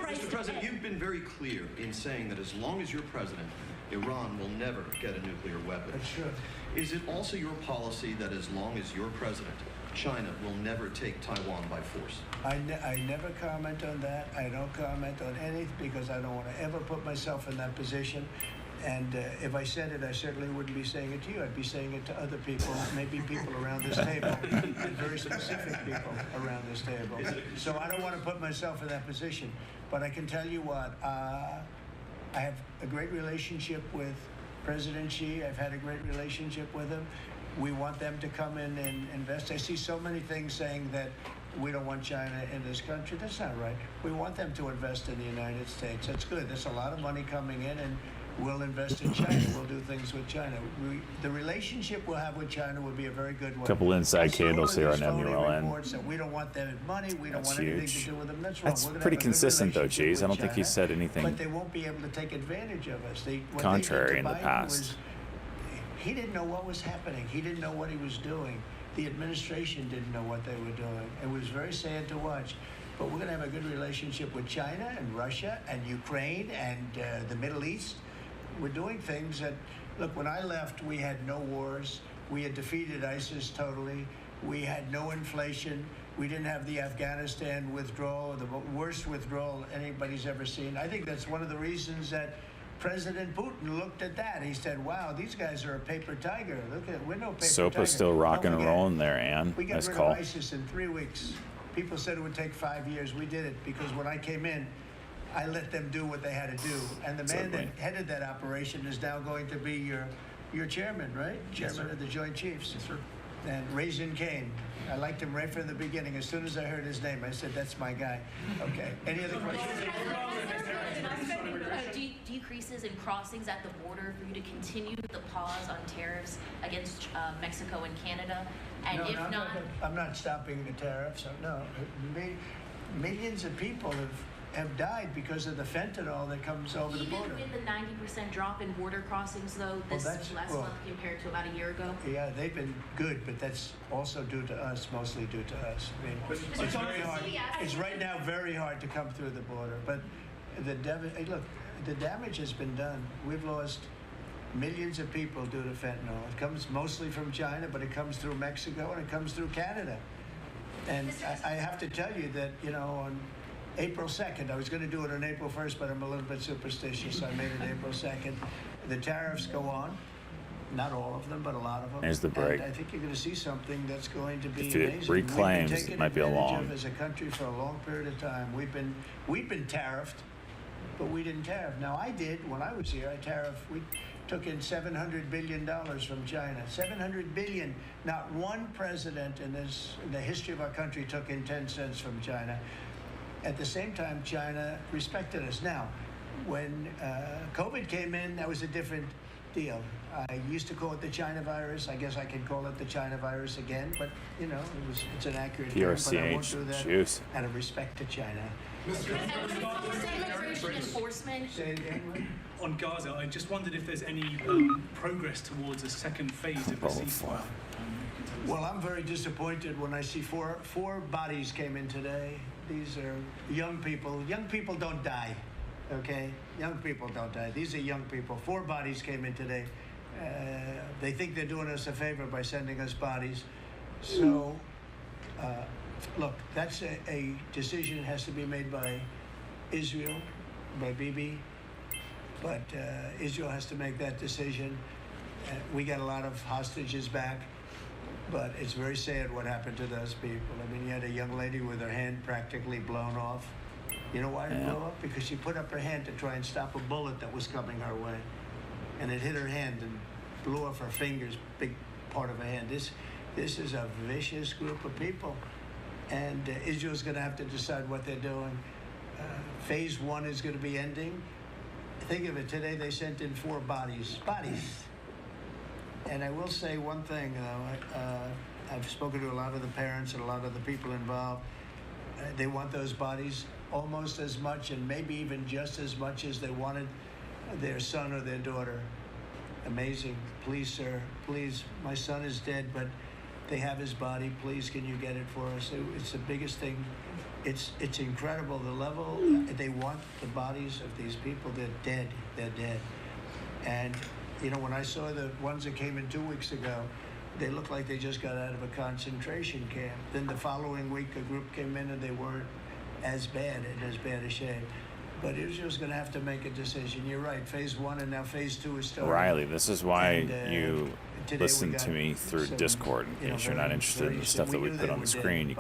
Mr. President, you've been very clear in saying that as long as you're president, Iran will never get a nuclear weapon. That's true. Is it also your policy that as long as you're president, China will never take Taiwan by force? I never comment on that. I don't comment on anything because I don't want to ever put myself in that position. And if I said it, I certainly wouldn't be saying it to you. I'd be saying it to other people, maybe people around this table, and very specific people around this table. So I don't want to put myself in that position. But I can tell you what, I have a great relationship with President Xi. I've had a great relationship with him. We want them to come in and invest. I see so many things saying that we don't want China in this country. That's not right. We want them to invest in the United States. That's good. There's a lot of money coming in, and We'll invest in China. We'll do things with China. The relationship we'll have with China will be a very good one. Couple inside I see all candles of here these on phony MULN. reports that we don't want their money. We don't That's want anything huge. to do with them. That's wrong. That's We're gonna pretty have a good consistent, though, relationship Cheese. I with don't think he China, said anything But they won't be able to take advantage of us. What contrary they did in to the Biden past. he didn't know what was happening. He didn't know what he was doing. The administration didn't know what they were doing. It was very sad to watch. But we're going to have a good relationship with China and Russia and Ukraine and the Middle East. We're doing things that, look, when I left, we had no wars. We had defeated ISIS totally. We had no inflation. We didn't have the Afghanistan withdrawal, the worst withdrawal anybody's ever seen. I think that's one of the reasons that President Putin looked at that. He said, wow, these guys are a paper tiger. Look at, we're no paper tiger. Sopa's still rocking and rolling there, Ann. We got Nice rid call. of ISIS in 3 weeks. People said it would take 5 years. We did it because when I came in, I let them do what they had to do. And the man that headed that operation is now going to be your chairman, right? Chairman of the Joint Chiefs. Yes, sir. And Raisin Kane. I liked him right from the beginning. As soon as I heard his name, I said, that's my guy. Okay. Any other questions? Decreases in crossings at the border for you to continue the pause on tariffs against Mexico and Canada? And if not, I'm not stopping the tariffs. No. Millions of people have died because of the fentanyl that comes over the border. even with the 90% drop in border crossings, though, this last month compared to about a year ago? Yeah, they've been good, but that's also due to us, mostly due to us. I mean, it's very hard. It's right now very hard to come through the border. But the damage has been done. We've lost millions of people due to fentanyl. It comes mostly from China, but it comes through Mexico and it comes through Canada. And I have to tell you that, on April 2nd, I was going to do it on April 1st, but I'm a little bit superstitious, so I made it April 2nd. The tariffs go on. Not all of them, but a lot of them. There's the break. And I think you're going to see something that's going to be If it amazing. reclaims, We've been it might be a taken advantage long. of as a country for a long period of time. We've been tariffed, but we didn't tariff. Now I did when I was here. We took in $700 billion from China. $700 billion. Not one president in the history of our country took in 10 cents from China. At the same time, China respected us. Now, when COVID came in, that was a different deal. I used to call it the China virus. I guess I can call it the China virus again, but it's an accurate term, but I won't do that juice. out of respect to China. Enforcement. Say it again. On Gaza, I just wondered if there's any progress towards a second phase of the ceasefire. Well, I'm very disappointed when I see four bodies came in today. These are young people. Young people don't die, okay? Young people don't die. These are young people. 4 bodies came in today. They think they're doing us a favor by sending us bodies. So, look, that's a decision that has to be made by Israel, by Bibi. But Israel has to make that decision. We got a lot of hostages back. But it's very sad what happened to those people. I mean, you had a young lady with her hand practically blown off. You know why it blew up? Because she put up her hand to try and stop a bullet that was coming her way. And it hit her hand and blew off her fingers, big part of her hand. This is a vicious group of people. And Israel's going to have to decide what they're doing. Phase 1 is going to be ending. Think of it, today they sent in 4 bodies. And I will say one thing, I've spoken to a lot of the parents and a lot of the people involved. They want those bodies almost as much and maybe even just as much as they wanted their son or their daughter. Amazing. Please, sir, please, my son is dead, but they have his body. Please, can you get it for us? It's the biggest thing. It's incredible, the level. They want the bodies of these people. They're dead. They're dead. And when I saw the ones that came in 2 weeks ago, they looked like they just got out of a concentration camp. Then the following week, a group came in and they weren't as bad and as bad a shape. But Israel's going to have to make a decision. You're right, phase 1 and now phase 2 is starting. Riley, this is why you listen to me through Discord. In case you're not interested in the stuff that we put on the screen, you can